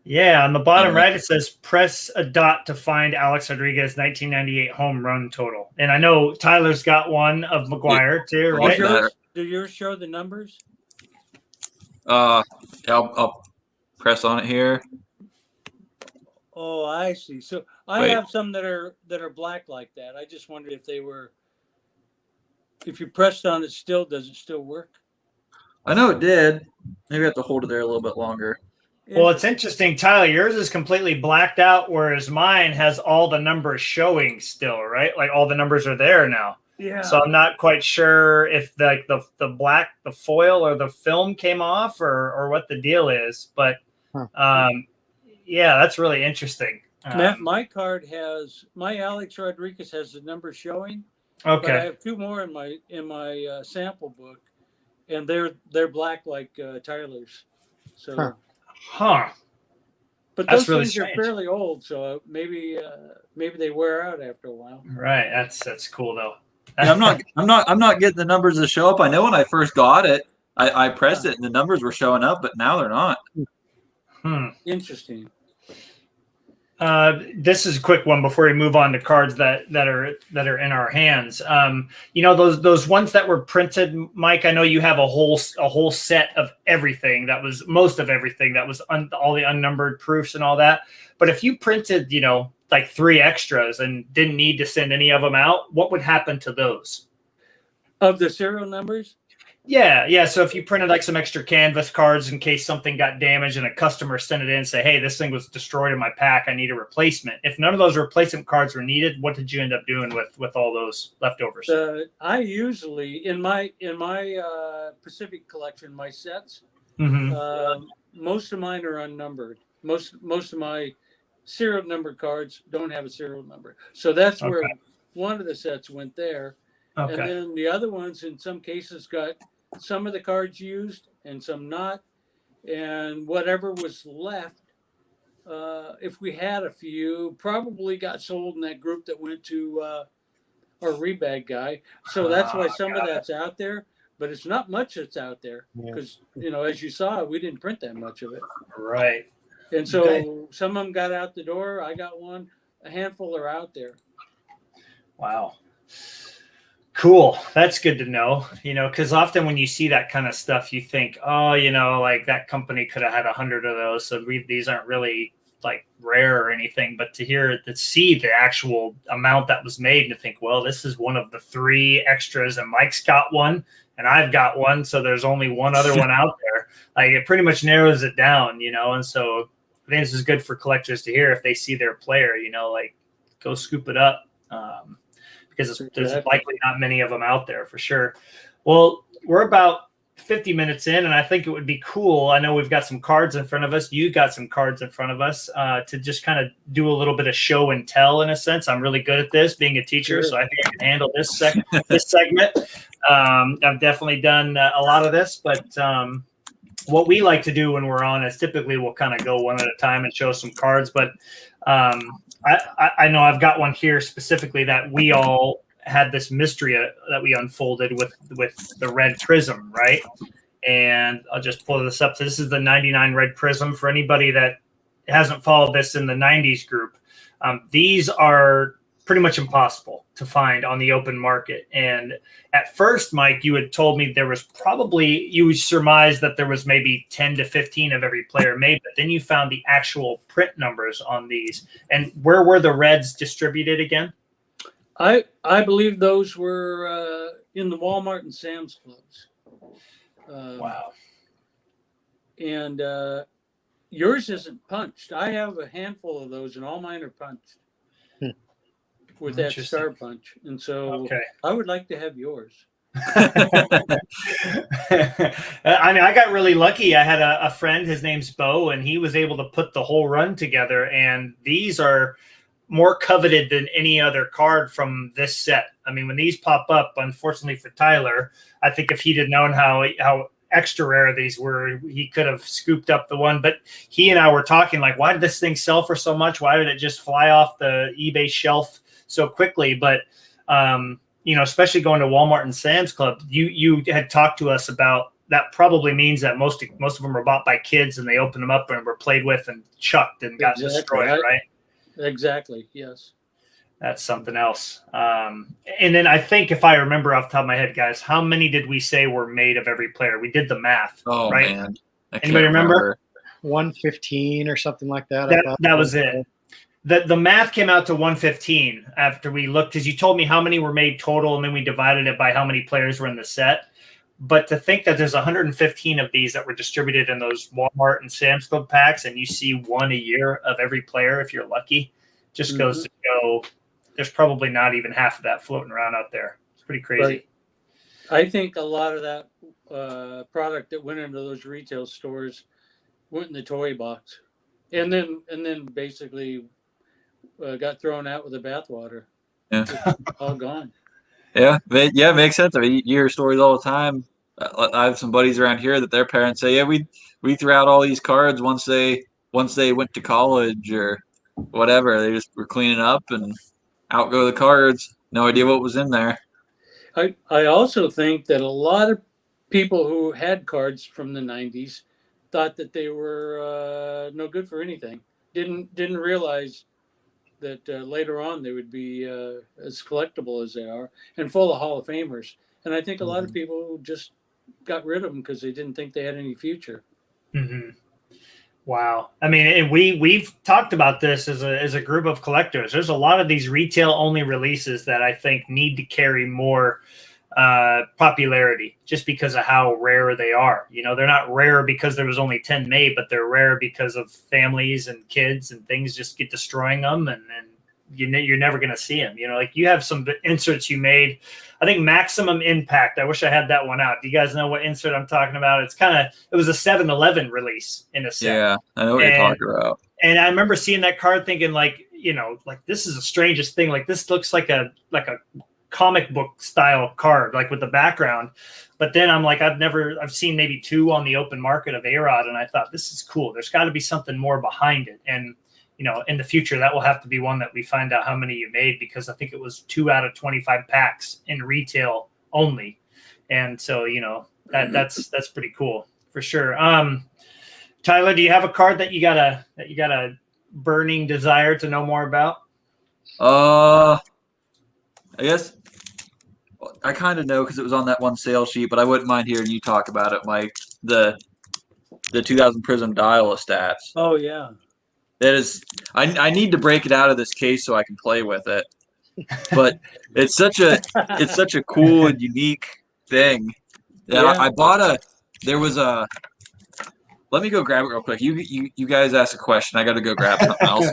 Yeah, on the bottom right, it says press a dot to find Alex Rodriguez 1998 home run total. And I know Tyler's got one of McGuire too, right? Do yours show the numbers? I'll press on it here. Oh, I see. So I have some that are black like that. I just wondered if they were, if you pressed on it does it still work? I know it did. Maybe I have to hold it there a little bit longer. Well, it's interesting, Tyler. Yours is completely blacked out, whereas mine has all the numbers showing still, right? Like all the numbers are there now. Yeah. So I'm not quite sure if the foil or the film came off or what the deal is, but yeah, that's really interesting. Matt, my Alex Rodriguez has the numbers showing. Okay. But I have 2 more in my sample book, and they're black like Tyler's. So. But those really things strange. are fairly old, so maybe they wear out after a while. Right. That's cool though. Yeah, I'm not getting the numbers to show up. I know when I first got it, I pressed it and the numbers were showing up, but now they're not. Interesting. This is a quick one before we move on to cards that are in our hands. Those ones that were printed, Mike, I know you have a whole set of everything that was most of everything that was all the unnumbered proofs and all that. But if you printed, like 3 extras and didn't need to send any of them out, what would happen to those? Of the serial numbers? Yeah. So if you printed like some extra canvas cards in case something got damaged and a customer sent it in and say, hey, this thing was destroyed in my pack, I need a replacement. If none of those replacement cards were needed, what did you end up doing with all those leftovers? I usually in my Pacific collection, my sets, most of mine are unnumbered. Most of my serial number cards don't have a serial number. So that's where one of the sets went there. Okay. And then the other ones in some cases got some of the cards used and some not. And whatever was left, if we had a few, probably got sold in that group that went to our rebag guy. So that's why some of that's out there. But it's not much that's out there because, as you saw, we didn't print that much of it. Right. And so some of them got out the door. I got one. A handful are out there. Wow. Cool. That's good to know, because often when you see that kind of stuff, you think, oh, like that company could have had 100 of those. So these aren't really like rare or anything, but to see the actual amount that was made and to think, well, this is one of the 3 extras and Mike's got one and I've got one. So there's only one other one out there. Like it pretty much narrows it down, and so I think this is good for collectors to hear if they see their player, like go scoop it up. because there's Exactly. likely not many of them out there for sure. Well, we're about 50 minutes in, and I think it would be cool. I know we've got some cards in front of us. You got some cards in front of us to just kind of do a little bit of show and tell in a sense. I'm really good at this being a teacher, Sure. so I think I can handle this segment. I've definitely done a lot of this, but what we like to do when we're on is typically we'll kind of go one at a time and show some cards. But I know I've got one here specifically that we all had this mystery that we unfolded with the red prism, right? And I'll just pull this up. So this is the 99 red prism. For anybody that hasn't followed this in the 90s group, these are pretty much impossible to find on the open market. And at first, Mike, you had told me there was probably, you surmised that there was maybe 10 to 15 of every player made, but then you found the actual print numbers on these. And where were the reds distributed again? I believe those were in the Walmart and Sam's Clubs. Wow. And yours isn't punched. I have a handful of those, and all mine are punched with that star punch. And so I would like to have yours. I mean, I got really lucky. I had a friend, his name's Bo, and he was able to put the whole run together. And these are more coveted than any other card from this set. I mean, when these pop up, unfortunately for Tyler, I think if he'd have known how extra rare these were, he could have scooped up the one. But he and I were talking like, why did this thing sell for so much? Why did it just fly off the eBay shelf so quickly? But you know, especially going to Walmart and Sam's Club, you had talked to us about that. Probably means that most of them were bought by kids and they opened them up and were played with and chucked and got destroyed, right? Exactly. Yes. That's something else. And then I think if I remember off the top of my head, guys, how many did we say were made of every player? We did the math. Oh, right? Man. Anybody remember? 115 or something like that. That was it. The math came out to 115 after we looked, because you told me how many were made total, and then we divided it by how many players were in the set. But to think that there's 115 of these that were distributed in those Walmart and Sam's Club packs, and you see one a year of every player if you're lucky, just goes to show there's probably not even half of that floating around out there. It's pretty crazy. But I think a lot of that product that went into those retail stores went in the toy box, and then basically got thrown out with the bathwater. Yeah, all gone. Yeah, it makes sense. I mean, you hear stories all the time. I have some buddies around here that their parents say, "Yeah, we threw out all these cards once they went to college or whatever. They just were cleaning up and out go the cards. No idea what was in there." I also think that a lot of people who had cards from the 90s thought that they were no good for anything. Didn't realize that later on they would be as collectible as they are and full of Hall of Famers. And I think a lot of people just got rid of them because they didn't think they had any future. Mm-hmm. Wow. I mean, and we've talked about this as a group of collectors. There's a lot of these retail only releases that I think need to carry more popularity just because of how rare they are. You know, they're not rare because there was only 10 made, but they're rare because of families and kids and things just get destroying them, and you're never going to see them. You know, like you have some inserts you made. I think Maximum Impact. I wish I had that one out. Do you guys know what insert I'm talking about? It was a 7-Eleven release in a set. Yeah, I know what you're talking about. And I remember seeing that card thinking like, you know, like this is the strangest thing. Like this looks like a comic book style card, like with the background. But then I'm like, I've seen maybe 2 on the open market of A-Rod, and I thought this is cool. There's got to be something more behind it. And you know, in the future, that will have to be one that we find out how many you made, because I think it was 2 out of 25 packs in retail only. And so, you know, that's pretty cool for sure. Tyler, do you have a card that you got a burning desire to know more about? I guess I kind of know because it was on that one sale sheet, but I wouldn't mind hearing you talk about it, Mike. The 2000 Prism Dial stats. Oh yeah. That is, I need to break it out of this case so I can play with it. But it's such a cool and unique thing. Yeah. I bought there was let me go grab it real quick. You guys ask a question. I got to go grab something else.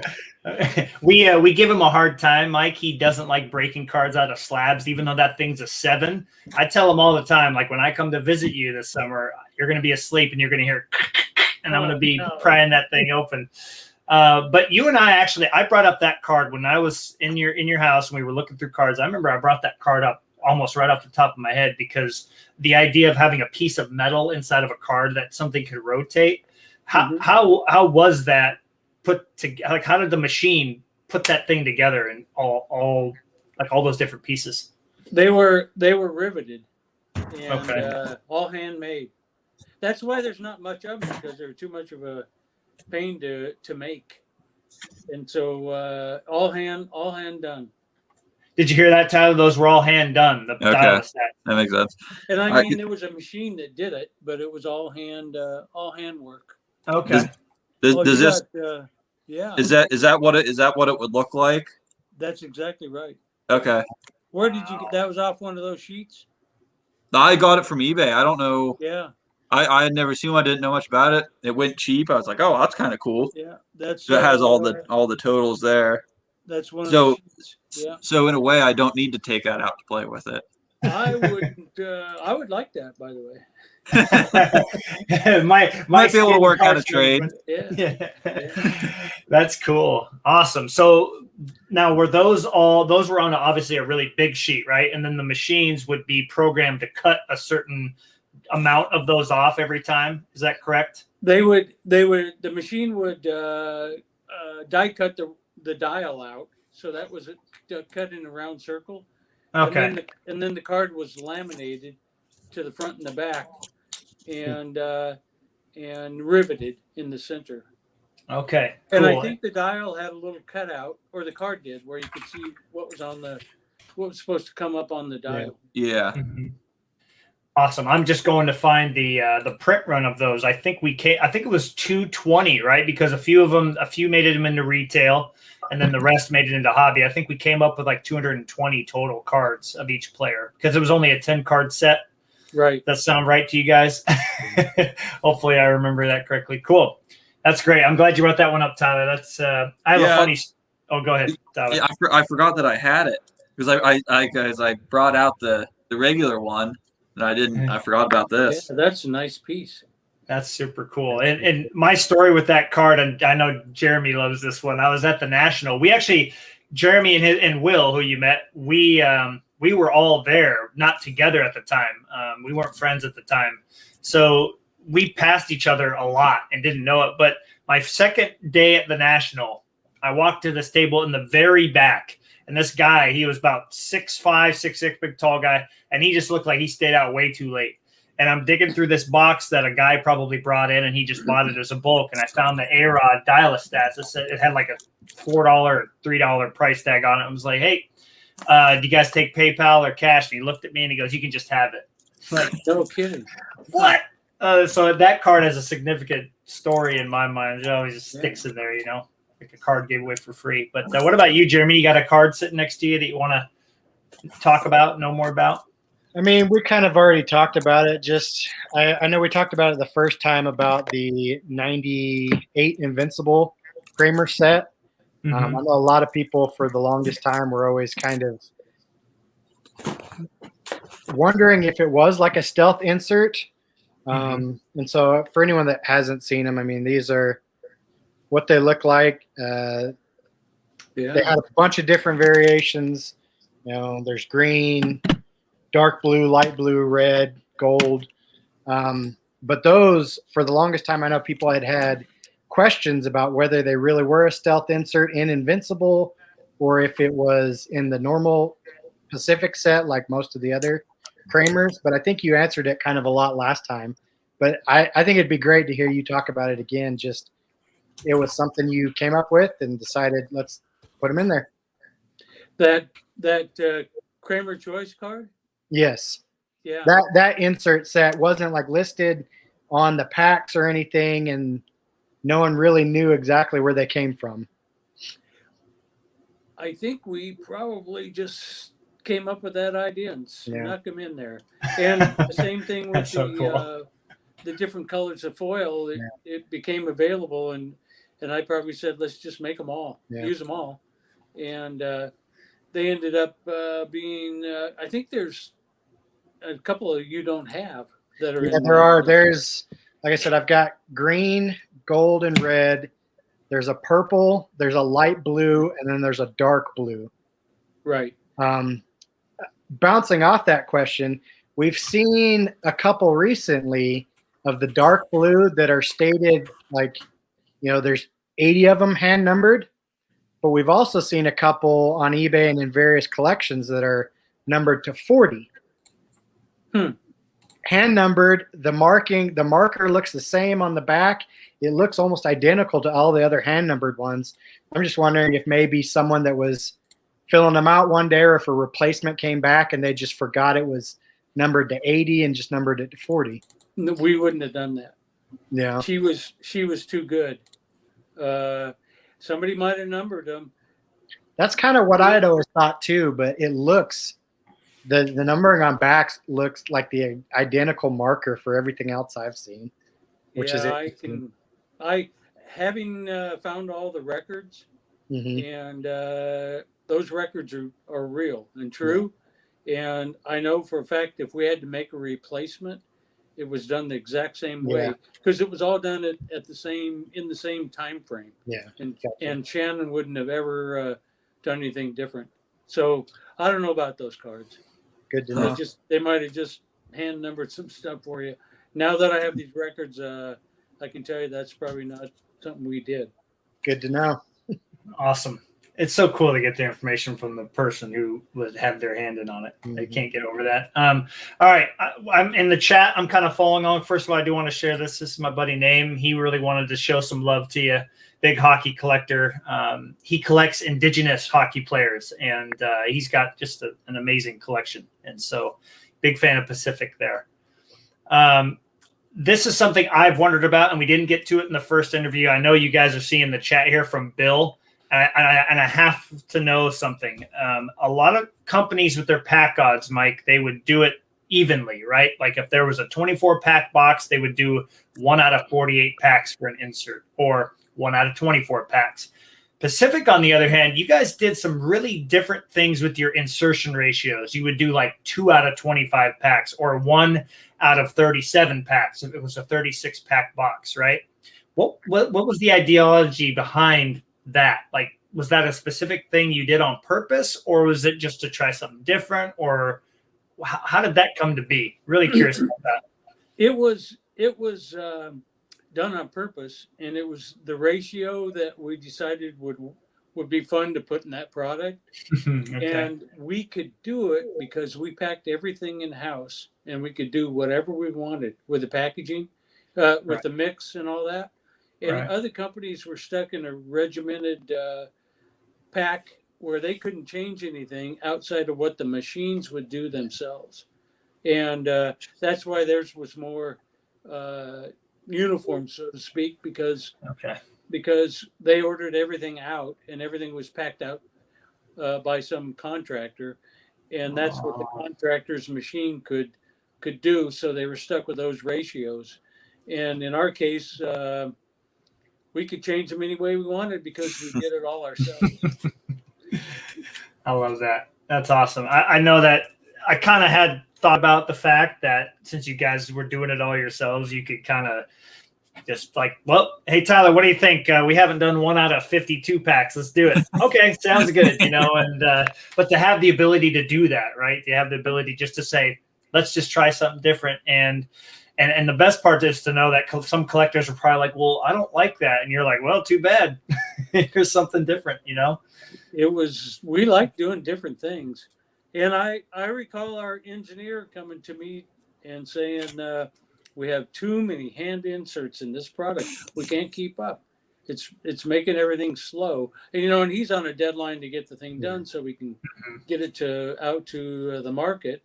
We give him a hard time, Mike. He doesn't like breaking cards out of slabs, even though that thing's a 7. I tell him all the time, like, when I come to visit you this summer, you're going to be asleep and you're going to hear, and I'm going to be prying that thing open. But you and I brought up that card when I was in your house and we were looking through cards. I remember I brought that card up almost right off the top of my head because the idea of having a piece of metal inside of a card that something could rotate. How was that put together? Like, how did the machine put that thing together and all those different pieces? They were riveted and all handmade. That's why there's not much of them, because they're too much of a pain to make. And so all hand done. Did you hear that, Tyler? Those were all hand done. The dial stats. That makes sense. And I mean, there was a machine that did it, but it was all hand work. Okay. Does this? Yeah. Is that what it would look like? That's exactly right. Okay. Where did you get that? Was off one of those sheets? I got it from eBay. I don't know. Yeah. I had never seen one. I didn't know much about it. It went cheap. I was like, oh, that's kind of cool. Yeah. That's so it has all the totals there. That's one of the sheets. Yeah. So in a way, I don't need to take that out to play with it. I would like that, by the way. might be able to work out a trade. Yeah. That's cool. Awesome. So now those were on obviously a really big sheet, right? And then the machines would be programmed to cut a certain amount of those off every time. Is that correct? The machine would die cut the dial out. So that was cut in a round circle. Okay. And then the card was laminated to the front and the back, and riveted in the center. Okay. And cool. I think the dial had a little cutout, or the card did, where you could see what was supposed to come up on the dial. Yeah. Mm-hmm. Awesome. I'm just going to find the print run of those. I think it was 220, right? Because a few made it into retail, and then the rest made it into hobby. I think we came up with like 220 total cards of each player because it was only a 10 card set. Right. That sound right to you guys? Hopefully I remember that correctly. Cool. That's great. I'm glad you brought that one up, Tyler. That's I have a funny. Oh, go ahead, Tyler. Yeah, I forgot that I had it because I brought out the regular one. And I forgot about this. Yeah, that's a nice piece. That's super cool. And my story with that card, and I know Jeremy loves this one. I was at the National. We actually, Jeremy and Will, who you met, we were all there, not together at the time. We weren't friends at the time. So we passed each other a lot and didn't know it. But my second day at the National, I walked to this table in the very back. And this guy, he was about 6'5", 6'6", big tall guy, and he just looked like he stayed out way too late. And I'm digging through this box that a guy probably brought in, and he just bought it as a bulk. And I found the A-Rod dial-a-stats. It had like a $4 or $3 price tag on it. I was like, hey, do you guys take PayPal or cash? And he looked at me and he goes, you can just have it. Like, no kidding. What? So that card has a significant story in my mind. It always just sticks in there, like a card gave away for free. But what about you, Jeremy? You got a card sitting next to you that you want to talk about, know more about? I mean, we kind of already talked about it. Just I know we talked about it the first time about the 98 Invincible Cramer set. Mm-hmm. I know a lot of people for the longest time were always kind of wondering if it was like a stealth insert. And so for anyone that hasn't seen them, I mean, these are what they look like. They had a bunch of different variations. There's green, dark blue, light blue, red, gold. But those, for the longest time, I know people had questions about whether they really were a stealth insert in Invincible or if it was in the normal Pacific set like most of the other Cramers. But I think you answered it kind of a lot last time. But I think it'd be great to hear you talk about it again. Just it was something you came up with and decided let's put them in there. That Cramer choice card? Yes. Yeah. That insert set wasn't like listed on the packs or anything, and no one really knew exactly where they came from. I think we probably just came up with that idea and snuck them in there. And the same thing with the different colors of foil, it became available, and I probably said, let's just make them all, use them all, and they ended up being. I think there's a couple of you don't have that are. Yeah, there are. There's, like I said, I've got green, gold, and red. There's a purple. There's a light blue, and then there's a dark blue. Right. Bouncing off that question, we've seen a couple recently of the dark blue that are stated like, there's 80 of them hand numbered, but we've also seen a couple on eBay and in various collections that are numbered to 40. Hand numbered, the marker looks the same on the back. It looks almost identical to all the other hand numbered ones. I'm just wondering if maybe someone that was filling them out one day, or if a replacement came back and they just forgot it was numbered to 80 and just numbered it to 40. No, we wouldn't have done that. Yeah. She was too good. Somebody might have numbered them. That's kind of what I had always thought too, but it looks, the numbering on backs looks like the identical marker for everything else I've seen, which is it. Having found all the records, and those records are real and true. And I know for a fact if we had to make a replacement, it was done the exact same way, because it was all done in the same time frame. Yeah. And Shannon wouldn't have ever done anything different. So I don't know about those cards. Good to know. They might have just hand numbered some stuff for you. Now that I have these records, I can tell you that's probably not something we did. Good to know. Awesome. It's so cool to get the information from the person who would have their hand in on it. I can't get over that. All right. I'm in the chat. I'm kind of following on. First of all, I do want to share this. This is my buddy Name. He really wanted to show some love to you. Big hockey collector. He collects indigenous hockey players, and he's got just an amazing collection. And so big fan of Pacific there. This is something I've wondered about, and we didn't get to it in the first interview. I know you guys are seeing the chat here from Bill. And I have to know something. A lot of companies with their pack odds, Mike, they would do it evenly, right? Like if there was a 24-pack box, they would do 1 out of 48 packs for an insert, or 1 out of 24 packs. Pacific, on the other hand, you guys did some really different things with your insertion ratios. You would do like 2 out of 25 packs, or 1 out of 37 packs if it was a 36-pack box, right? What was the ideology behind that? Like, was that a specific thing you did on purpose, or was it just to try something different, or how did that come to be? Really curious about that. It was done on purpose, and it was the ratio that we decided would be fun to put in that product. Okay. And we could do it because we packed everything in house, and we could do whatever we wanted with the packaging, with the mix and all that. And other companies were stuck in a regimented pack where they couldn't change anything outside of what the machines would do themselves. And that's why theirs was more uniform, so to speak, because they ordered everything out, and everything was packed out by some contractor. And that's what the contractor's machine could do. So they were stuck with those ratios. And in our case, we could change them any way we wanted because we did it all ourselves. I love that. That's awesome. I know that I kind of had thought about the fact that since you guys were doing it all yourselves, you could kind of just like, well, hey, Tyler, what do you think? We haven't done 1 out of 52 packs. Let's do it. Okay, sounds good, and but to have the ability to do that, right? To have the ability just to say, let's just try something different. And the best part is to know that some collectors are probably like, well, I don't like that. And you're like, well, too bad. Here's something different, We like doing different things. And I recall our engineer coming to me and saying, we have too many hand inserts in this product. We can't keep up. It's making everything slow. And, and he's on a deadline to get the thing done so we can get it out to the market.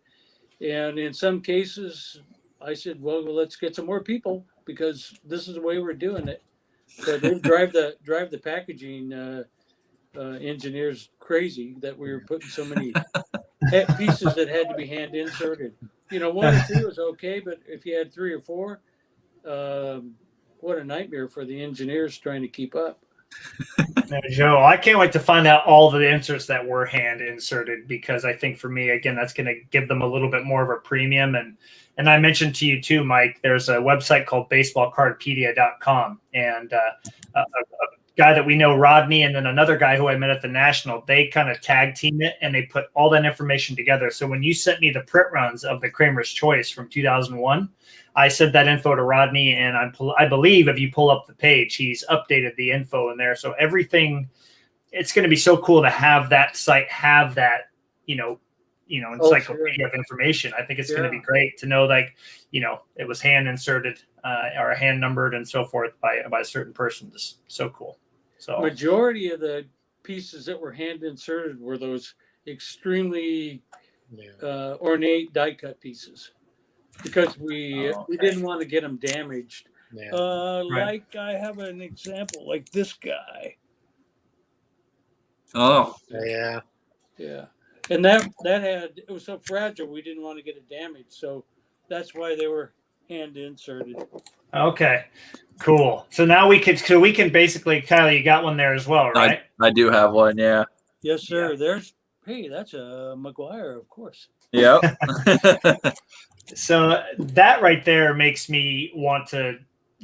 And in some cases, I said, well, let's get some more people because this is the way we're doing it. But they drive the packaging engineers crazy that we were putting so many pieces that had to be hand inserted. 1 or 2 is okay, but if you had 3 or 4, what a nightmare for the engineers trying to keep up. No, Joe, I can't wait to find out all the inserts that were hand inserted, because I think for me, again, that's going to give them a little bit more of a premium. And I mentioned to you too, Mike, there's a website called baseballcardpedia.com, and a guy that we know, Rodney, and then another guy who I met at the National, they kind of tag team it and they put all that information together. So when you sent me the print runs of the Cramer's Choice from 2001, I sent that info to Rodney, and I believe if you pull up the page, he's updated the info in there. So everything, it's going to be so cool to have that site have that, encyclopedia of information. I think it's going to be great to know, like, it was hand inserted or hand numbered and so forth by a certain person. Just so cool. So majority of the pieces that were hand inserted were those extremely ornate die cut pieces, because we didn't want to get them damaged. Yeah. Like I have an example, like this guy. Oh, Yeah. Yeah, and that it was so fragile we didn't want to get it damaged, so that's why they were hand inserted. Okay, cool. So now we can basically, Tyler, you got one there as well, right? I do have one. Yeah. Yes, sir. Yeah. That's a McGuire, of course. Yep. So that right there makes me want to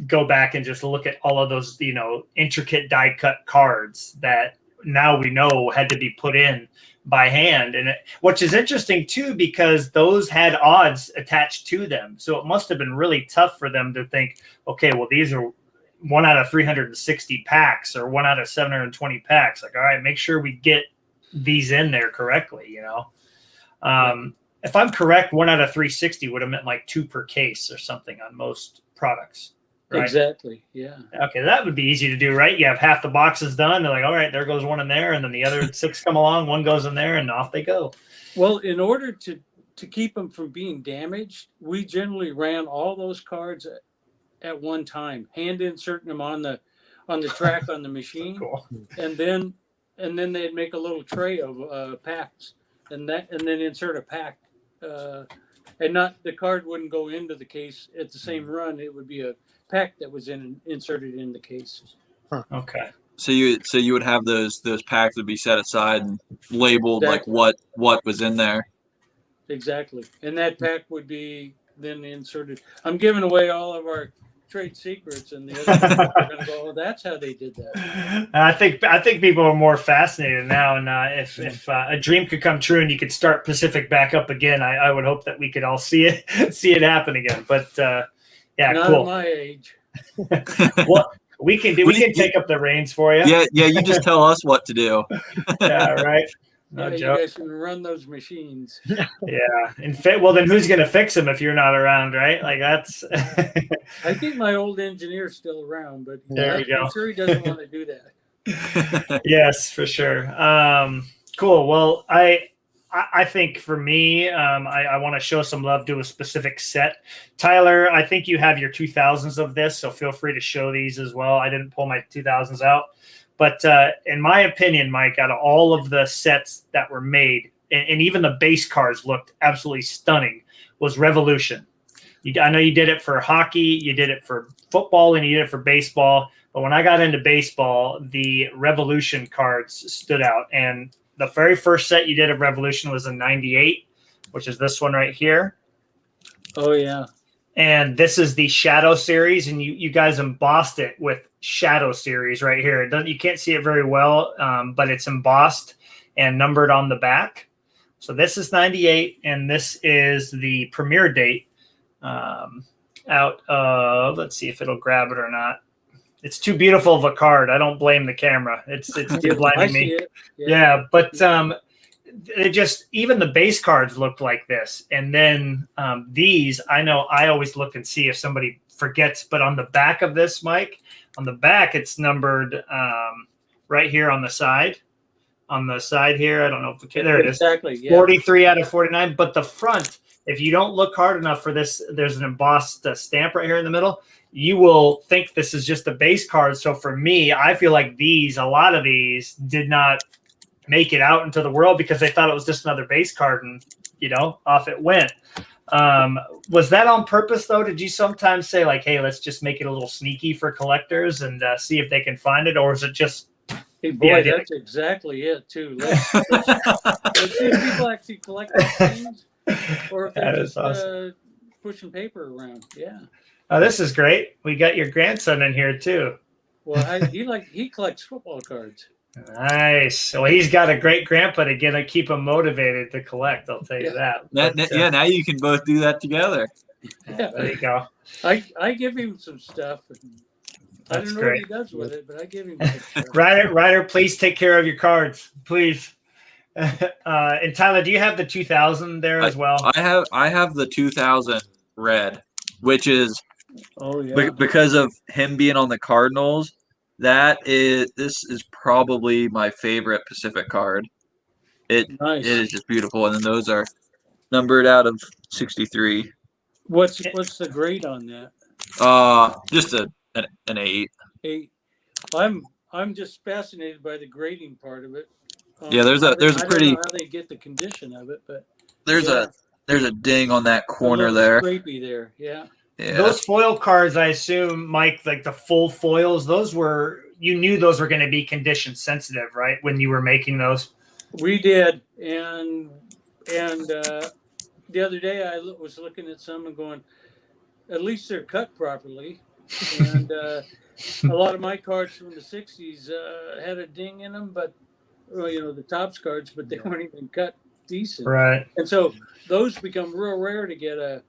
go back and just look at all of those, intricate die cut cards that now we know had to be put in by hand, and which is interesting too, because those had odds attached to them. So it must have been really tough for them to think, okay, well, these are 1 out of 360 packs or 1 out of 720 packs. Like, all right, make sure we get these in there correctly. If I'm correct, 1 out of 360 would have meant like 2 per case or something on most products. Right? Exactly. Yeah. Okay, that would be easy to do, right? You have half the boxes done. They're like, all right, there goes one in there, and then the other 6 come along. One goes in there, and off they go. Well, in order to keep them from being damaged, we generally ran all those cards at one time, hand inserting them on the track on the machine, Cool. and then they'd make a little tray of packs, and then insert a pack, and not the card wouldn't go into the case at the same run. It would be a pack that was inserted in the case. Okay. So you would have those packs would be set aside and labeled Exactly. like what was in there. Exactly, and that pack would be then inserted. I'm giving away all of our trade secrets, and the other people are going to go, "Oh, that's how they did that." I think people are more fascinated now, and if a dream could come true and you could start Pacific back up again, I would hope that we could all see it happen again. But yeah, Not cool. at my age. Well, we can take up the reins for you. Yeah. You just tell us what to do. Yeah, right. No You joke. guys can run those machines. Yeah. Well, then who's going to fix them if you're not around, right? Like that's. I think my old engineer's still around, but There we go. I'm sure he doesn't want to do that. Yes, for sure. Cool. Well, I think for me, I want to show some love to a specific set. Tyler, I think you have your 2000s of this, so feel free to show these as well. I didn't pull my 2000s out. But in my opinion, Mike, out of all of the sets that were made, and even the base cards looked absolutely stunning, was Revolution. I know you did it for hockey, you did it for football, and you did it for baseball. But when I got into baseball, the Revolution cards stood out. And the very first set you did of Revolution was in '98, which is this one right here. Oh, yeah. And this is the Shadow series, and you guys embossed it with Shadow series right here. You can't see it very well, but it's embossed and numbered on the back. So this is '98, and this is the premiere date out of, let's see if it'll grab it or not. It's too beautiful of a card. I don't blame the camera. It's too blinding me. It. Yeah, but it just, even the base cards looked like this. And then these, I know I always look and see if somebody forgets, but on the back of this, Mike, on the back, it's numbered right here on the side. On the side here, I don't know if there it is. Exactly. Yeah. 43 out of 49. But the front, if you don't look hard enough for this, there's an embossed stamp right here in the middle. You will think this is just a base card. So for me, I feel like a lot of these did not make it out into the world because they thought it was just another base card, and off it went. Was that on purpose though? Did you sometimes say like, "Hey, let's just make it a little sneaky for collectors and see if they can find it," or is it just? Hey, boy, that's exactly it too. Let's see if people actually collect these things, or if they're just awesome. Pushing paper around. Yeah. Oh, this is great. We got your grandson in here too. Well, he collects football cards. Nice. Well, he's got a great grandpa to keep him motivated to collect. I'll tell you that. Yeah, now you can both do that together. Yeah, there you go. I give him some stuff. I don't know what he does with it, but I give him some stuff. Ryder, please take care of your cards, please. And Tyler, do you have the 2000 there as well? I have the 2000 red, which is because of him being on the Cardinals. This is probably my favorite Pacific card. It is just beautiful, and then those are numbered out of 63. What's the grade on that? Just an 8. 8. I'm just fascinated by the grading part of it. Yeah, there's a pretty. I don't know how they get the condition of it, but there's a ding on that corner there. Scrapey there, yeah. Those foil cards, I assume, Mike, like the full foils, you knew those were going to be condition sensitive, right? When you were making those. We did, and the other day I was looking at some and going, at least they're cut properly, and a lot of my cards from the 60s had a ding in them, but the Topps cards, but they weren't even cut decent. Right. And so those become real rare to get a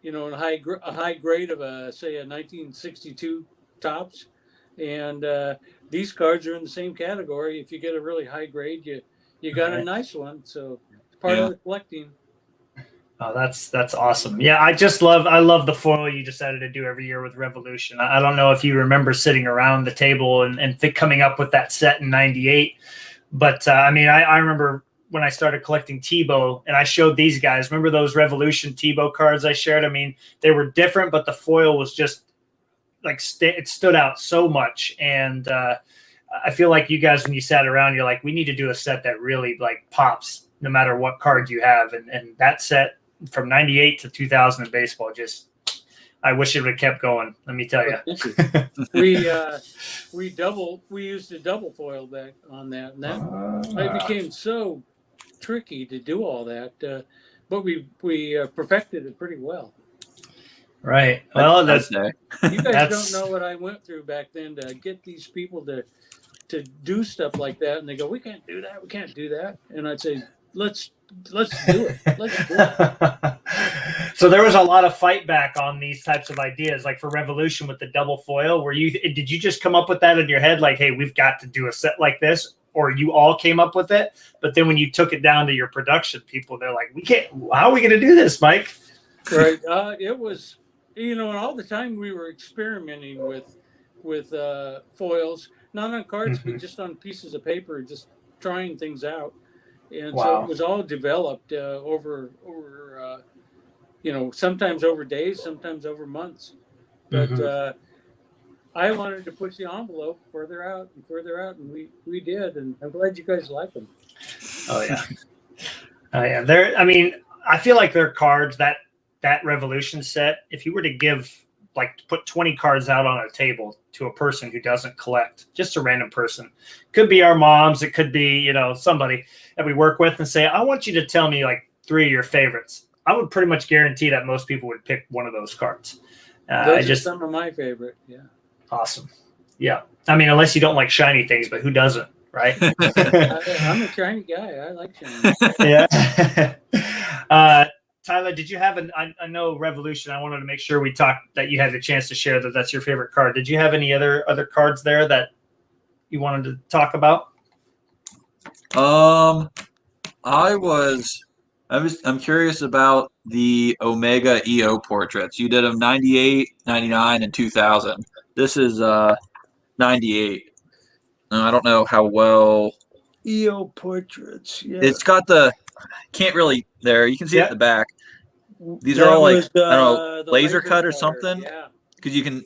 high grade of say a 1962 Topps, and these cards are in the same category. If you get a really high grade, you got a nice one. So it's part of the collecting. Oh, that's awesome. Yeah, I love the foil you decided to do every year with Revolution. I don't know if you remember sitting around the table and coming up with that set in '98, but I remember when I started collecting Tebow and I showed these guys. Remember those Revolution Tebow cards I shared? I mean, they were different, but the foil was just like it stood out so much. And I feel like you guys, when you sat around, you're like, we need to do a set that really like pops no matter what card you have. And that set from 98 to 2000 in baseball, I wish it would have kept going. Let me tell you. We used a double foil back on that, and it became so tricky to do all that, but we perfected it pretty well. Right. Well, you guys don't know what I went through back then to get these people to do stuff like that, and they go, we can't do that, and I'd say, let's do it. Let's do it. So there was a lot of fight back on these types of ideas, like for Revolution with the double foil. Did you just come up with that in your head, like, hey, we've got to do a set like this, or you all came up with it? But then when you took it down to your production people, they're like, we can't. How are we going to do this, Mike? Right. It was, and all the time we were experimenting with foils, not on cards, but just on pieces of paper, just trying things out. And so it was all developed over sometimes over days, sometimes over months. But I wanted to push the envelope further out, and we did. And I'm glad you guys like them. Oh yeah, I feel like their cards, that Revolution set, if you were to put 20 cards out on a table to a person who doesn't collect, just a random person, could be our moms, it could be, somebody that we work with, and say, I want you to tell me like 3 of your favorites. I would pretty much guarantee that most people would pick one of those cards. Those are some of my favorite. Yeah. Awesome. Yeah. I mean, unless you don't like shiny things, but who doesn't, right? I'm a shiny guy. I like shiny. Yeah. Tyler, did you have I know Revolution, I wanted to make sure we talked that you had the chance to share that's your favorite card. Did you have any other cards there that you wanted to talk about? I'm curious about the Omega EO portraits. You did them 98, 99, and 2000. This is 98. I don't know how well. EO portraits. Yeah. It's got can't really there. You can see it at the back. These are all like I don't know, laser cut or something. Yeah. Because you can.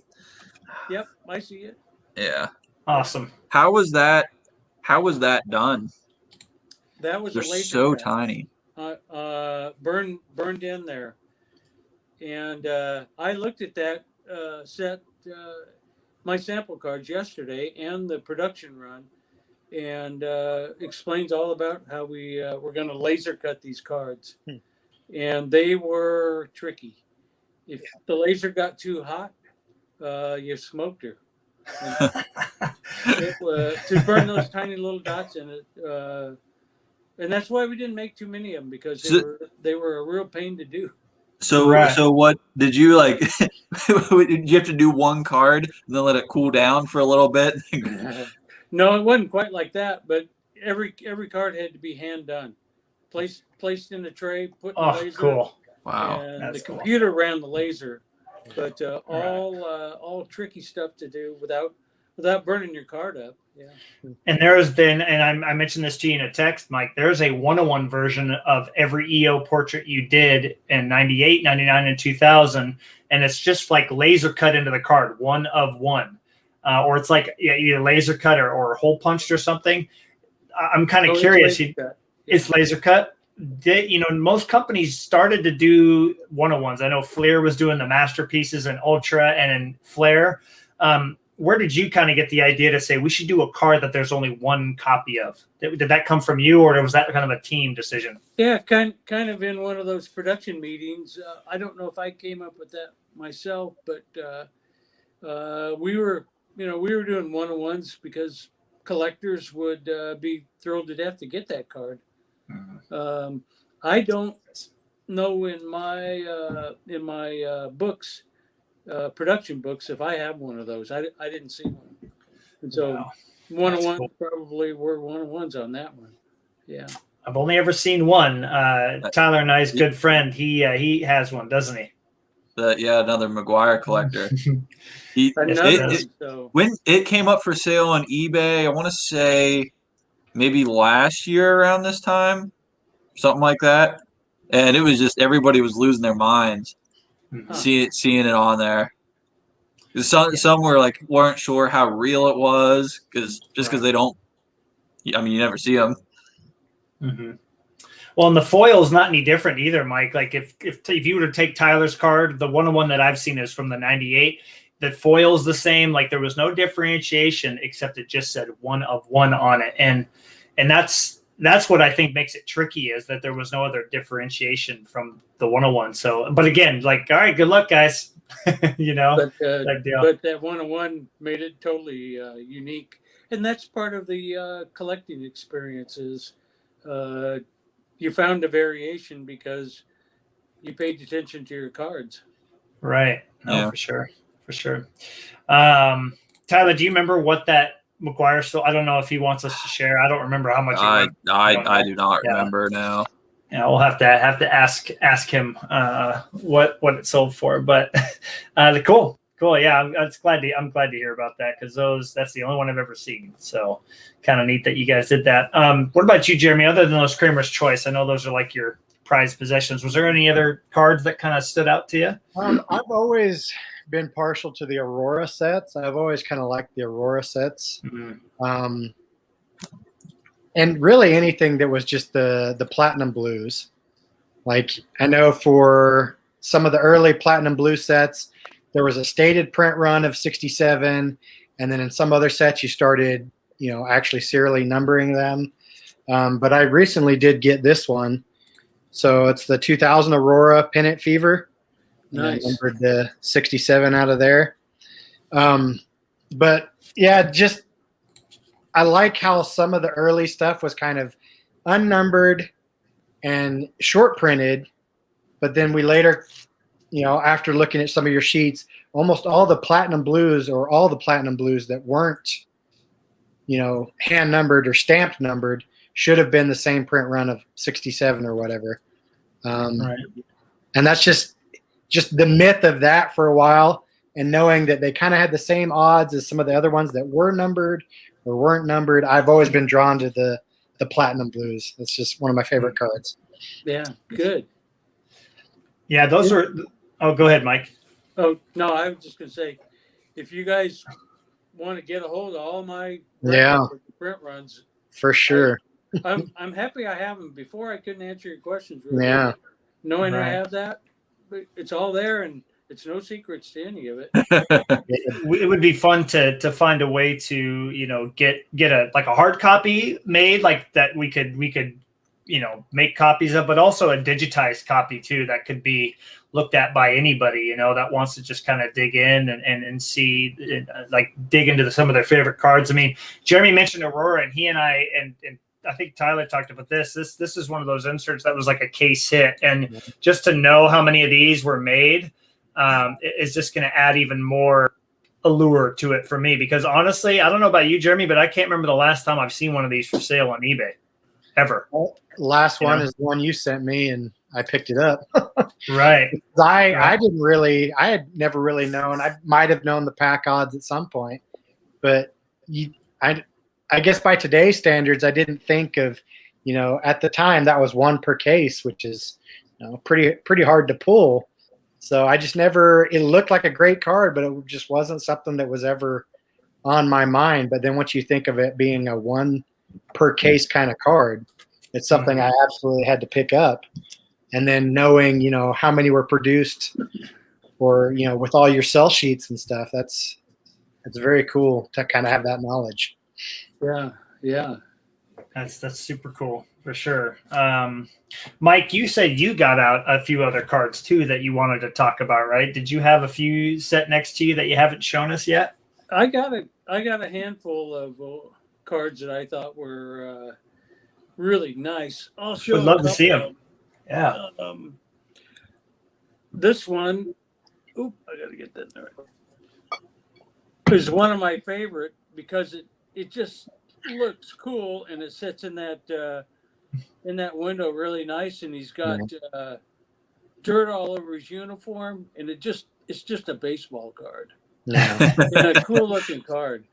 Yep, I see it. Yeah. Awesome. How was that done? That was They're a laser so cut. tiny. burned in there. And I looked at that set, my sample cards yesterday, and the production run, and explains all about how we're going to laser cut these cards. And they were tricky. If the laser got too hot, you smoked her. To burn those tiny little dots in it. And that's why we didn't make too many of them, because they were a real pain to do. So what did you like? Did you have to do one card and then let it cool down for a little bit? No, it wasn't quite like that, but every card had to be hand done, placed in a tray, put in the laser. Cool. Wow. And That's the cool. computer ran the laser, but all tricky stuff to do without burning your card up. Yeah. And there has been, and I mentioned this to you in a text, Mike, there's a 101 version of every EO portrait you did in 98, 99, and 2000. And it's just like laser cut into the card, 1 of 1. Or it's like either laser cut or hole punched or something. I'm kind of curious. It's laser cut. Most companies started to do 101s. I know Fleer was doing the masterpieces in Ultra and in Flare. Where did you kind of get the idea to say we should do a card that there's only one copy of? Did that come from you, or was that kind of a team decision? Yeah, kind of in one of those production meetings. I don't know if I came up with that myself, but we were doing 101s because collectors would be thrilled to death to get that card. Mm-hmm. I don't know in my books, production books, if I have one of those. I didn't see one, and so 101 cool. Probably were 101s on that one. Yeah, I've only ever seen one. Tyler and I's good friend. He has one, doesn't he? Another McGuire collector. When it came up for sale on eBay, I want to say maybe last year around this time, something like that. And it was just everybody was losing their minds seeing it on there. Some were like weren't sure how real it was because they don't. I mean, you never see them. Mm-hmm. Well, and the foil's not any different either, Mike. Like if you were to take Tyler's card, the 101 that I've seen is from the 98. The foil's the same. Like there was no differentiation except it just said 1 of 1 on it, and that's what I think makes it tricky is that there was no other differentiation from the 101. So, but again, like all right, good luck, guys. But that 101 made it totally unique, and that's part of the collecting experiences. You found a variation because you paid attention to your cards. Right. No, for sure. Tyler, do you remember what that McGuire stole? I don't know if he wants us to share. I don't remember how much. I do not remember now. Yeah, we'll have to ask him what it sold for. But cool. Yeah, I'm glad to hear about that because that's the only one I've ever seen. So kind of neat that you guys did that. What about you, Jeremy? Other than those Cramer's Choice, I know those are like your prized possessions. Was there any other cards that kind of stood out to you? I've always been partial to the Aurora sets. I've always kind of liked the Aurora sets. Mm-hmm. And really anything that was just the Platinum Blues. Like I know for some of the early Platinum Blue sets, there was a stated print run of 67, and then in some other sets you started, actually serially numbering them. But I recently did get this one. So it's the 2000 Aurora Pennant Fever. Nice. I numbered the 67 out of there. But yeah, just I like how some of the early stuff was kind of unnumbered and short printed, but then we later, after looking at some of your sheets, almost all the Platinum Blues that weren't, hand numbered or stamped numbered should have been the same print run of 67 or whatever. Right. And that's just the myth of that for a while, and knowing that they kind of had the same odds as some of the other ones that were numbered or weren't numbered. I've always been drawn to the Platinum Blues. It's just one of my favorite cards. Yeah, good. Yeah, those are. Oh, go ahead, Mike. Oh no, I was just gonna say, if you guys want to get a hold of all my print runs, for sure. I'm happy I have them. Before I couldn't answer your questions. Really knowing I Right. have that, it's all there, and it's no secrets to any of it. It would be fun to find a way to, you know, get a like a hard copy made, like that we could you know, make copies of, but also a digitized copy too that could be looked at by anybody, you know, that wants to just kind of dig in and see, like dig into some of their favorite cards. I mean, Jeremy mentioned Aurora, and he and I and I think Tyler talked about this. This is one of those inserts that was like a case hit, and just to know how many of these were made is just going to add even more allure to it for me. Because honestly, I don't know about you, Jeremy, but I can't remember the last time I've seen one of these for sale on eBay ever. Last one is the one you sent me, and I picked it up. Right. I didn't really, I had never really known. I might have known the pack odds at some point, but I guess by today's standards, I didn't think of, you know, at the time that was one per case, which is, you know, pretty hard to pull. So I just never. It looked like a great card, but it just wasn't something that was ever on my mind. But then once you think of it being a one per case kind of card, it's something I absolutely had to pick up. And then knowing, you know, how many were produced, or, you know, with all your sell sheets and stuff, it's very cool to kind of have that knowledge. Yeah. That's super cool for sure. Mike, you said you got out a few other cards too that you wanted to talk about, right? Did you have a few set next to you that you haven't shown us yet? I got a handful of cards that I thought were really nice. I'll show. Would love to see them. Yeah. This one, I gotta get that there. Is one of my favorite because it just looks cool, and it sits in that window really nice, and he's got dirt all over his uniform, and it's just a baseball card. Yeah. And a cool looking card.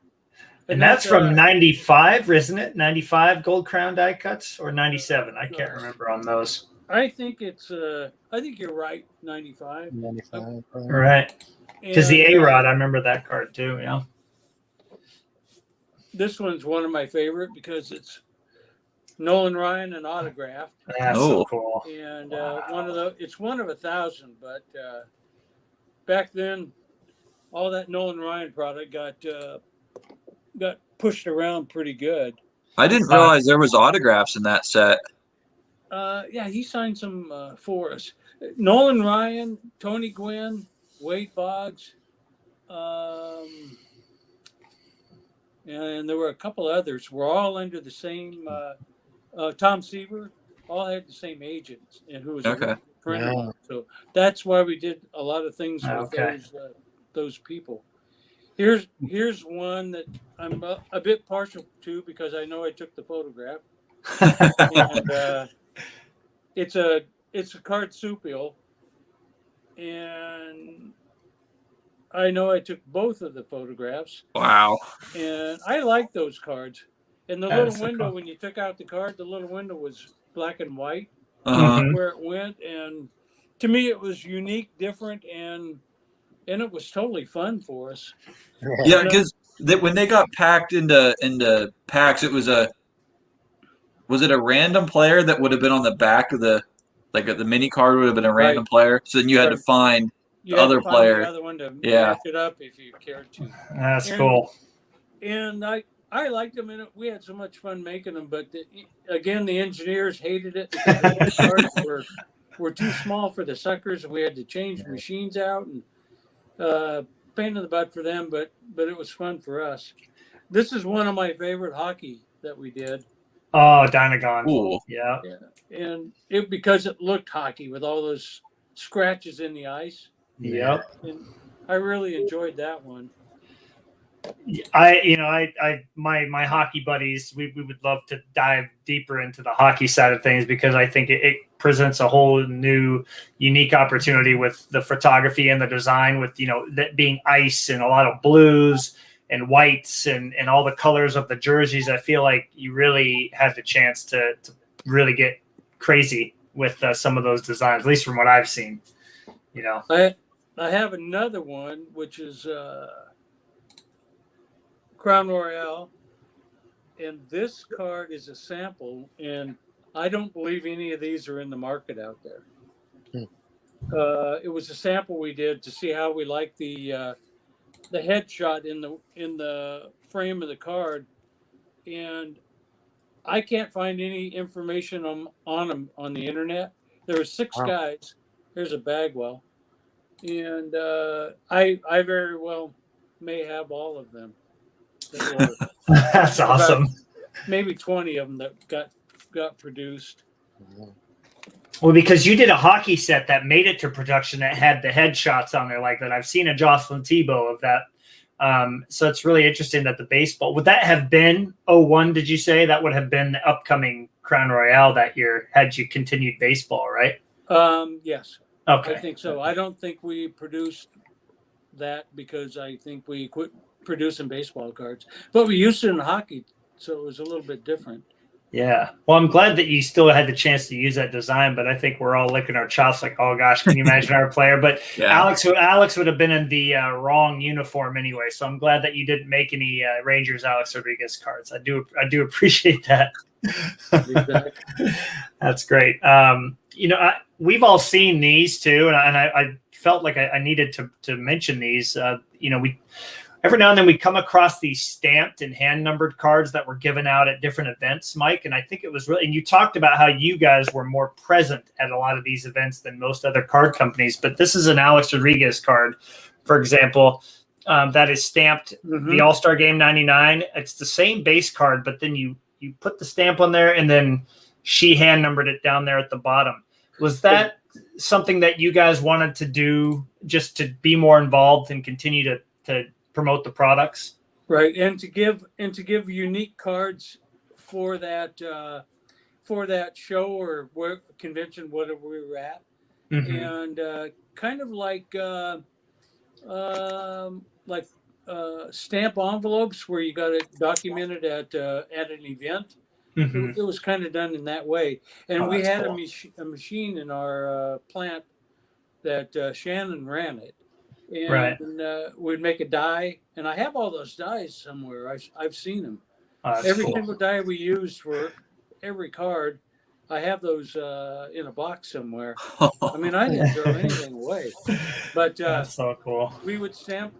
And that's from 95, isn't it? 95 Gold Crown die cuts, or 97? I can't remember on those. I think it's I think you're right, 95. 95. Right. Because the A-Rod, I remember that card too, yeah. This one's one of my favorite because it's Nolan Ryan and autographed. That's so cool. And it's one of 1,000, but back then all that Nolan Ryan product got pushed around pretty good. I didn't realize there was autographs in that set. Yeah, he signed some for us. Nolan Ryan, Tony Gwynn, Wade Boggs, and there were a couple others. We're all under the same. Tom Seaver, all had the same agent, and who was a friend of mine. So that's why we did a lot of things with those people. Here's one that I'm a bit partial to because I know I took the photograph. And it's a marsupial, and I know I took both of the photographs. Wow. And I like those cards. And the little window, when you took out the card, the little window was black and white where it went. And to me, it was unique, different, and it was totally fun for us. Yeah, because when they got packed into packs, was it a random player that would have been on the back of the mini card would have been a random player? So then you had to find the other player. The other one to match it up if you cared to. That's cool. And I liked them, and we had so much fun making them. But again, the engineers hated it because the cards were too small for the suckers, and we had to change machines out and pain in the butt for them. But it was fun for us. This is one of my favorite hockey that we did. Oh, Dynagon. Cool. Yeah. And because it looked hockey with all those scratches in the ice. Yep. And I really enjoyed that one. My hockey buddies, we would love to dive deeper into the hockey side of things because I think it presents a whole new, unique opportunity with the photography and the design, with, you know, that being ice and a lot of blues and whites and all the colors of the jerseys. I feel like you really had the chance to really get crazy with some of those designs, at least from what I've seen. You know, I have another one, which is Crown Royale, and this card is a sample, and I don't believe any of these are in the market out there. It was a sample we did to see how we liked the headshot in the frame of the card, and I can't find any information on them on the internet. There were 6 Wow. guys. There's a Bagwell, and I very well may have all of them. There were That's awesome. maybe 20 of them that got produced. Well, because you did a hockey set that made it to production that had the headshots on there like that. I've seen a Jocelyn Tebow of that. So it's really interesting that the baseball, would that have been 01, did you say? That would have been the upcoming Crown Royale that year had you continued baseball, right? Yes. Okay. I think so. I don't think we produced that because I think we quit producing baseball cards. But we used it in hockey, so it was a little bit different. Yeah. Well, I'm glad that you still had the chance to use that design, but I think we're all licking our chops like, oh gosh, can you imagine our player? But Yeah. Alex would have been in the wrong uniform anyway. So I'm glad that you didn't make any Rangers Alex Rodriguez cards. I do appreciate that. Exactly. That's great. We've all seen these too, and I felt like I needed to mention these. We every now and then we come across these stamped and hand numbered cards that were given out at different events, Mike. And I think it was really, and you talked about how you guys were more present at a lot of these events than most other card companies. But this is an Alex Rodriguez card, for example, that is stamped the All-Star Game 99. It's the same base card, but then you put the stamp on there and then she hand numbered it down there at the bottom. Was that something that you guys wanted to do just to be more involved and continue to promote the products? Right, and to give unique cards for that show or convention, whatever we were at, and kind of like stamp envelopes where you got it documented at an event. It was kind of done in that way, and we had cool. a machine in our plant that Shannon ran it. And right. We'd make a die, and I have all those dies somewhere. I've seen them. Every cool. Single die we used for every card, I have those in a box somewhere. I mean, I didn't throw anything away. But that's so cool. We would stamp.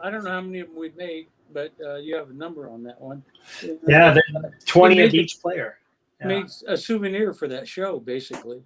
I don't know how many of them we'd made, but you have a number on that one. Yeah, 20 of each player. Yeah. Made a souvenir for that show, basically.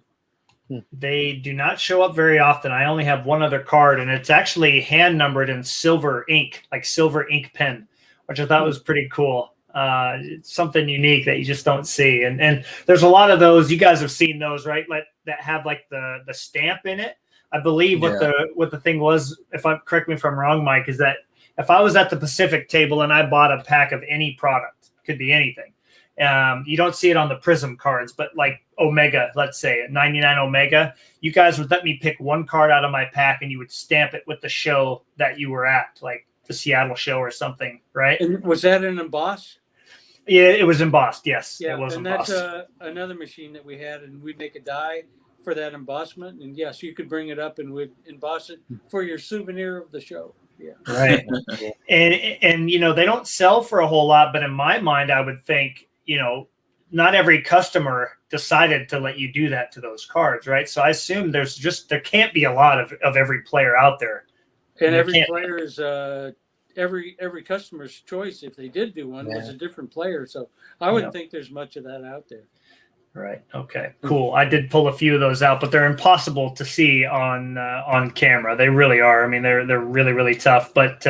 They do not show up very often. I only have one other card, and it's actually hand numbered in silver ink, like silver ink pen, which I thought was pretty cool. It's something unique that you just don't see. And there's a lot of those. You guys have seen those, right? That have like the stamp in it. I believe what the thing was, correct me if I'm wrong, Mike, is that if I was at the Pacific table and I bought a pack of any product, could be anything. You don't see it on the Prism cards, but like Omega, let's say 99 Omega, you guys would let me pick one card out of my pack and you would stamp it with the show that you were at, like the Seattle show or something, right? And was that an emboss? Yeah, it was embossed. Yes, yeah, it was and embossed. That's another machine that we had, and we'd make a die for that embossment. And yes, you could bring it up and we'd emboss it for your souvenir of the show. Yeah, right. and they don't sell for a whole lot, but in my mind, I would think, not every customer decided to let you do that to those cards, right? So I assume there can't be a lot of every player out there. And every player is every customer's choice. If they did do one, was a different player. So I wouldn't think there's much of that out there. Right. Okay. Cool. I did pull a few of those out, but they're impossible to see on camera. They really are. I mean, they're really, really tough. But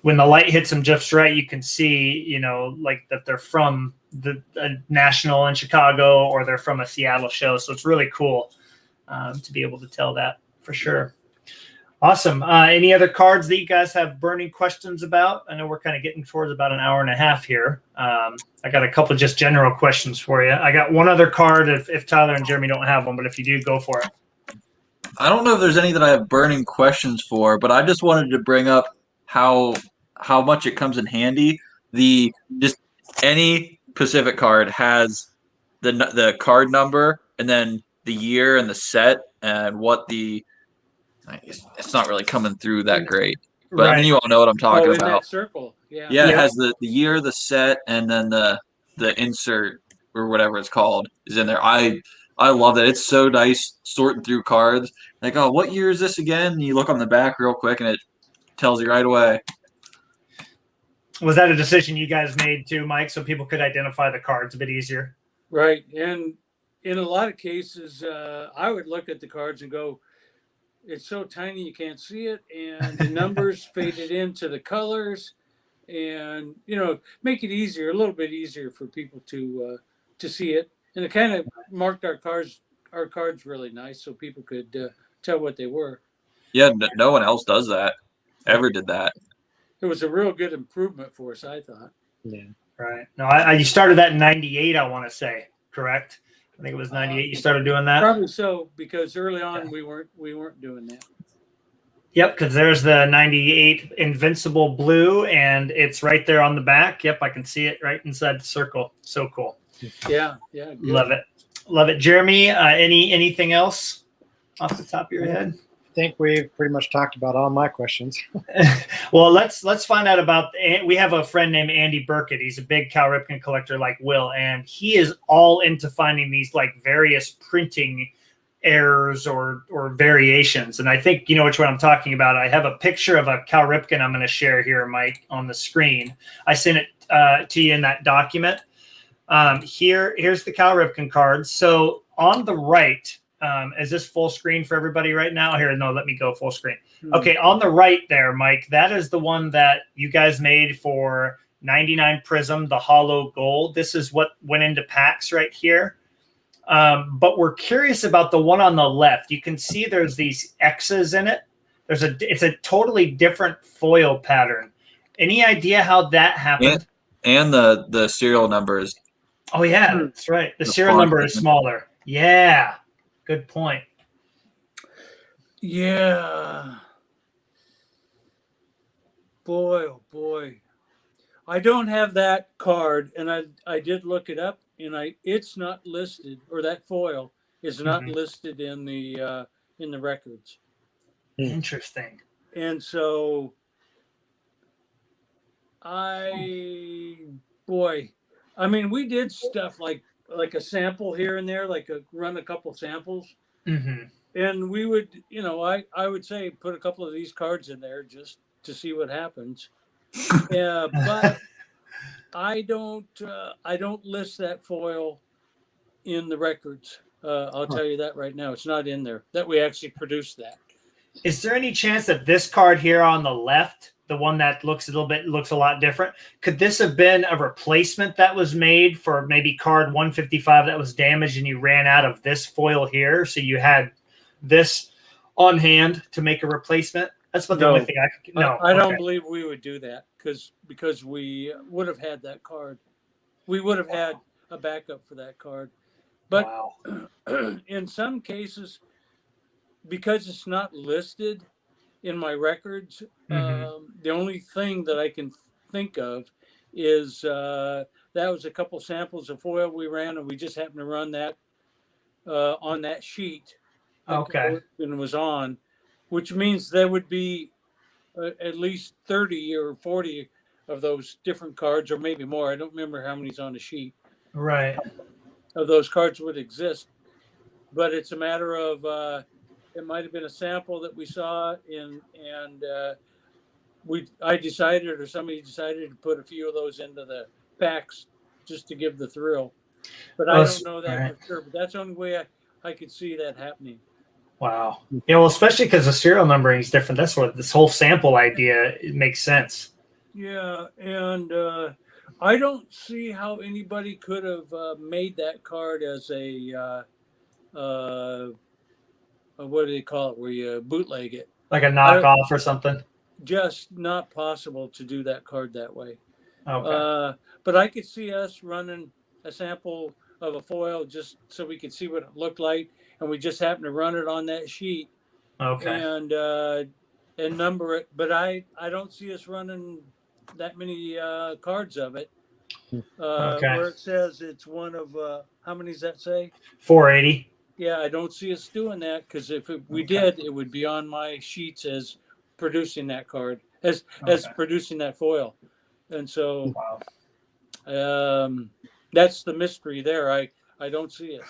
when the light hits them just right, you can see, like that they're from the national in Chicago or they're from a Seattle show. So it's really cool to be able to tell that for sure. Awesome. Any other cards that you guys have burning questions about? I know we're kind of getting towards about an hour and a half here. I got a couple of just general questions for you. I got one other card if Tyler and Jeremy don't have one, but if you do, go for it. I don't know if there's any that I have burning questions for, but I just wanted to bring up how much it comes in handy. Just any Pacific card has the card number and then the year and the set and what it's not really coming through that great. But I mean, you all know what I'm talking about. That circle. Yeah. Yeah, it has the year, the set, and then the insert or whatever it's called is in there. I I love that. It's so nice sorting through cards. Like, oh, what year is this again? And you look on the back real quick, and it tells you right away. Was that a decision you guys made too, Mike, so people could identify the cards a bit easier? Right. And in a lot of cases, I would look at the cards and go, it's so tiny you can't see it, and the numbers faded into the colors, and make it easier, a little bit easier for people to see it, and it kind of marked our cards really nice, so people could tell what they were. Yeah, no one else does that. Ever did that. It was a real good improvement for us, I thought. Yeah. Right. No, you started that in '98, I want to say, correct? I think it was '98 you started doing that. Probably so, because early on we weren't doing that. Yep, because there's the '98 Invincible Blue, and it's right there on the back. Yep, I can see it right inside the circle. So cool. Yeah, good. Love it. Jeremy, anything else off the top of your head? I think we've pretty much talked about all my questions. Well, let's find out about. We have a friend named Andy Burkett. He's a big Cal Ripken collector like Will, and he is all into finding these like various printing errors or variations. And I think you know which one I'm talking about. I have a picture of a Cal Ripken I'm going to share here, Mike, on the screen. I sent it to you in that document. Here's the Cal Ripken card. So on the right. Is this full screen for everybody right now? Here, no, let me go full screen. Okay, on the right there, Mike, that is the one that you guys made for 99 Prism, the hollow gold. This is what went into packs right here. But we're curious about the one on the left. You can see there's these X's in it. It's a totally different foil pattern. Any idea how that happened? And the serial numbers. Oh, yeah, that's right. The serial number is smaller. Yeah. Good point. Yeah. Boy, oh boy. I don't have that card, and I did look it up, and it's not listed, or that foil is not listed in the records. Interesting. And so we did stuff like a sample here and there, run a couple samples. And we would, I would say put a couple of these cards in there just to see what happens. Yeah, but I don't list that foil in the records. I'll tell you that right now. It's not in there that we actually produced that. Is there any chance that this card here on the left, the one that looks a lot different, could this have been a replacement that was made for maybe card 155 that was damaged and you ran out of this foil here, so you had this on hand to make a replacement? That's what the only thing I could. No, I don't believe we would do that because we would have had that card. We would have had a backup for that card. But in some cases, because it's not listed in my records, the only thing that I can think of is that was a couple samples of foil we ran, and we just happened to run that on that sheet. Okay. And it was on, which means there would be at least 30 or 40 of those different cards, or maybe more. I don't remember how many's on the sheet. Right. Of those cards would exist, but it's a matter of it might have been a sample that we saw and I decided, or somebody decided, to put a few of those into the packs just to give the thrill. But I don't know that for sure. But that's the only way I could see that happening. Wow. Yeah, well, especially because the serial numbering is different. That's what this whole sample idea, it makes sense. Yeah, and I don't see how anybody could have made that card as a what do they call it, where you bootleg it? Like a knockoff or something? Just not possible to do that card that way. Okay. But I could see us running a sample of a foil just so we could see what it looked like, and we just happened to run it on that sheet. Okay. And number it. But I don't see us running that many cards of it. Where it says it's one of how many does that say? 480. Yeah, I don't see us doing that, because if we did, it would be on my sheets as producing that card, as producing that foil. And so that's the mystery there. I don't see it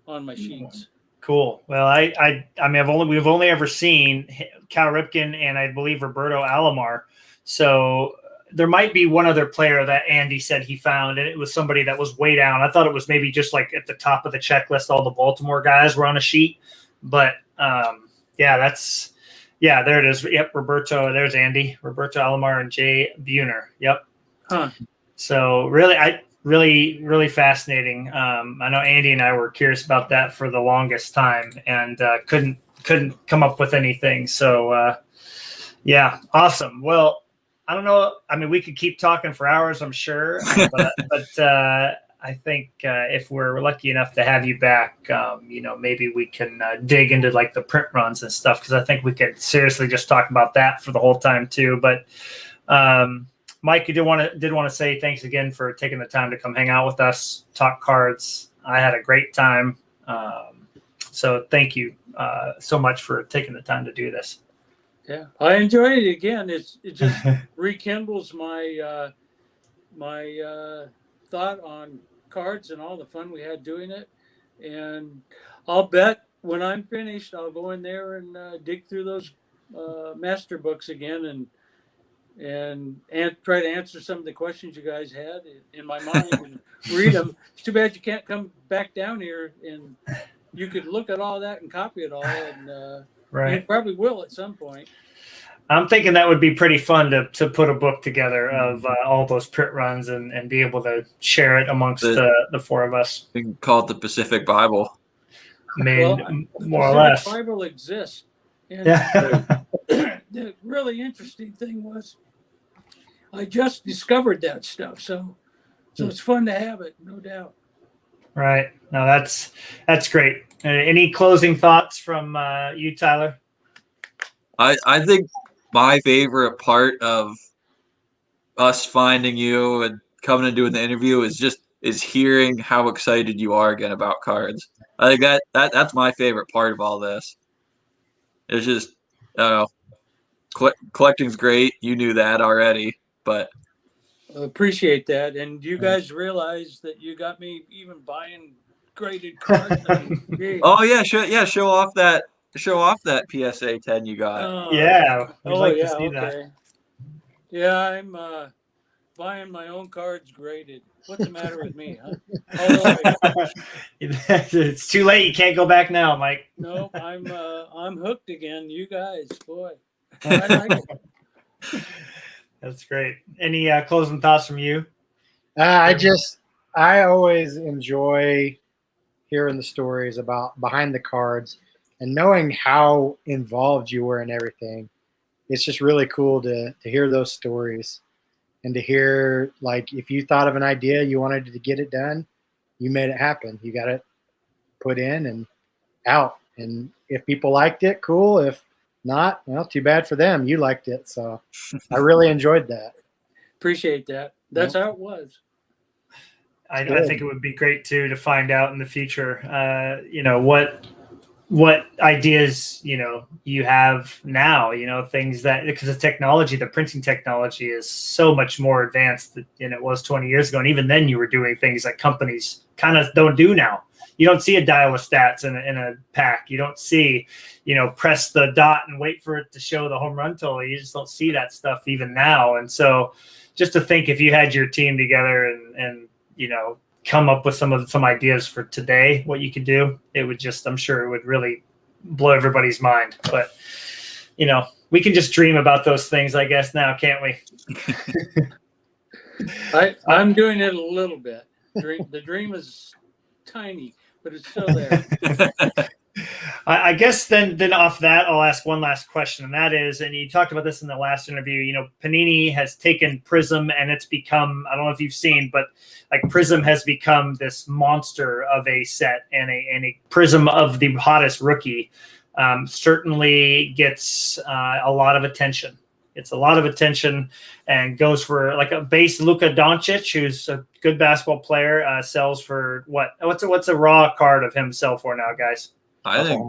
on my sheets. Cool. Well, I mean, we've only ever seen Cal Ripken and I believe Roberto Alomar. So there might be one other player that Andy said he found, and it was somebody that was way down. I thought it was maybe just like at the top of the checklist, all the Baltimore guys were on a sheet. But there it is. Yep, Roberto. There's Andy, Roberto Alomar, and Jay Buhner. Yep. Huh. So really fascinating. I know Andy and I were curious about that for the longest time, and couldn't come up with anything. So awesome. Well, I don't know. I mean, we could keep talking for hours, I'm sure, but I think if we're lucky enough to have you back, maybe we can dig into like the print runs and stuff, because I think we could seriously just talk about that for the whole time too. But Mike, you did want to say thanks again for taking the time to come hang out with us, talk cards. I had a great time. So thank you so much for taking the time to do this. Yeah, I enjoyed it again. It just rekindles my my thought on cards and all the fun we had doing it. And I'll bet when I'm finished, I'll go in there and dig through those master books again and try to answer some of the questions you guys had in my mind and read them. It's too bad you can't come back down here and you could look at all that and copy it all, and Right. you probably will at some point. I'm thinking that would be pretty fun to put a book together of all those print runs and be able to share it amongst the four of us. We can call it the Pacific Bible. I mean, The more or Pacific less. Bible exists. And Yeah. the really interesting thing was I just discovered that stuff. So it's fun to have it, no doubt. Right. No, that's great. Any closing thoughts from you, Tyler? I think my favorite part of us finding you and coming and doing the interview is hearing how excited you are again about cards. I think that's my favorite part of all this. It's just, collecting's great. You knew that already, but Appreciate that. And you guys realize that you got me even buying graded cards. oh yeah, show off that PSA 10 you got. Yeah, we'd like to see that. Yeah, I'm buying my own cards graded. What's the matter with me, huh? It's too late. You can't go back now, Mike. Nope, I'm hooked again. You guys, boy, I like it. That's great. Any closing thoughts from you? I always enjoy hearing the stories about behind the cards and knowing how involved you were in everything. It's just really cool to hear those stories and to hear, like, if you thought of an idea, you wanted to get it done, you made it happen. You got it put in and out. And if people liked it, cool. If not, well, too bad for them. You liked it. So I really enjoyed that. Appreciate that. That's how it was. I think it would be great too to find out in the future, what ideas, you have now, things that, because the technology, the printing technology is so much more advanced than it was 20 years ago. And even then you were doing things that companies kind of don't do now. You don't see a dial of stats in a pack. You don't see, press the dot and wait for it to show the home run total. You just don't see that stuff even now. And so just to think, if you had your team together and come up with some ideas for today, what you could do, it would just, I'm sure it would really blow everybody's mind. But, we can just dream about those things, I guess, now, can't we? I'm doing it a little bit. The dream is tiny, but it's still there. I guess then off that, I'll ask one last question, and that is, and you talked about this in the last interview, Panini has taken Prism and it's become, I don't know if you've seen, but like Prism has become this monster of a set, and a Prism of the hottest rookie certainly gets a lot of attention. It's a lot of attention and goes for like a base Luka Doncic, who's a good basketball player, sells for what's a raw card of him sell for now, guys? I think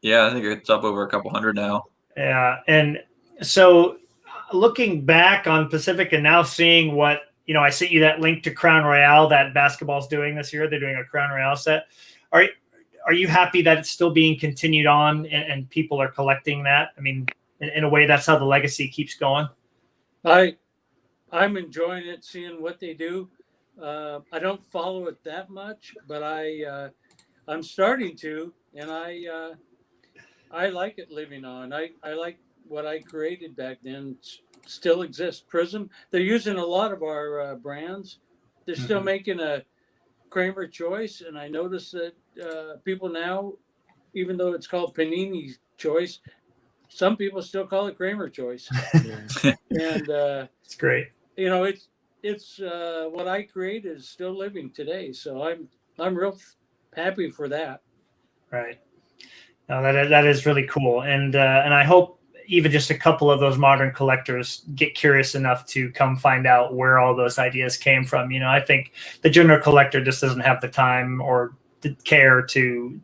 it's up over a couple hundred now. Yeah. And so looking back on Pacific and now seeing what, I sent you that link to Crown Royale that basketball's doing this year. They're doing a Crown Royale set. are you happy that it's still being continued on and people are collecting that? I mean, in a way, that's how the legacy keeps going. I'm enjoying it, seeing what they do. I don't follow it that much, but I'm starting to, and I like it living on. I like what I created back then. Still exists. Prism. They're using a lot of our brands. They're still making a Cramer choice, and I noticed that people now, even though it's called Panini choice, some people still call it Cramer choice. And it's great. You know, it's what I created is still living today. So I'm real happy for that. Right. No, that is really cool, and I hope even just a couple of those modern collectors get curious enough to come find out where all those ideas came from. You know, I think the general collector just doesn't have the time or the care to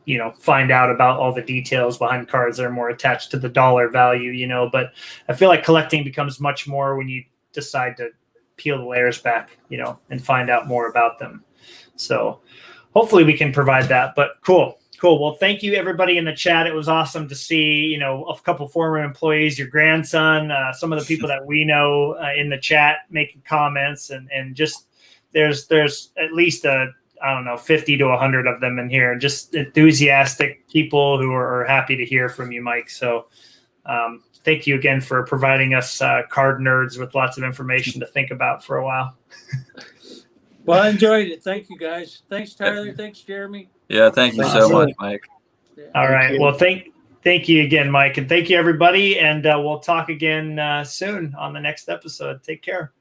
you know, find out about all the details behind cards that are more attached to the dollar value. You know, but I feel like collecting becomes much more when you decide to peel the layers back, you know, and find out more about them. So hopefully we can provide that. But cool. Well, thank you everybody in the chat. It was awesome to see, you know, a couple former employees, your grandson, some of the people that we know in the chat making comments, and just there's at least I don't know, 50 to 100 of them in here. Just enthusiastic people who are happy to hear from you, Mike. So thank you again for providing us card nerds with lots of information to think about for a while. Well, I enjoyed it. Thank you, guys. Thanks, Tyler. Thanks, Jeremy. Yeah, thank you so much, Mike. Yeah. All right. you. Well, thank you again, Mike, and thank you everybody. And we'll talk again soon on the next episode. Take care.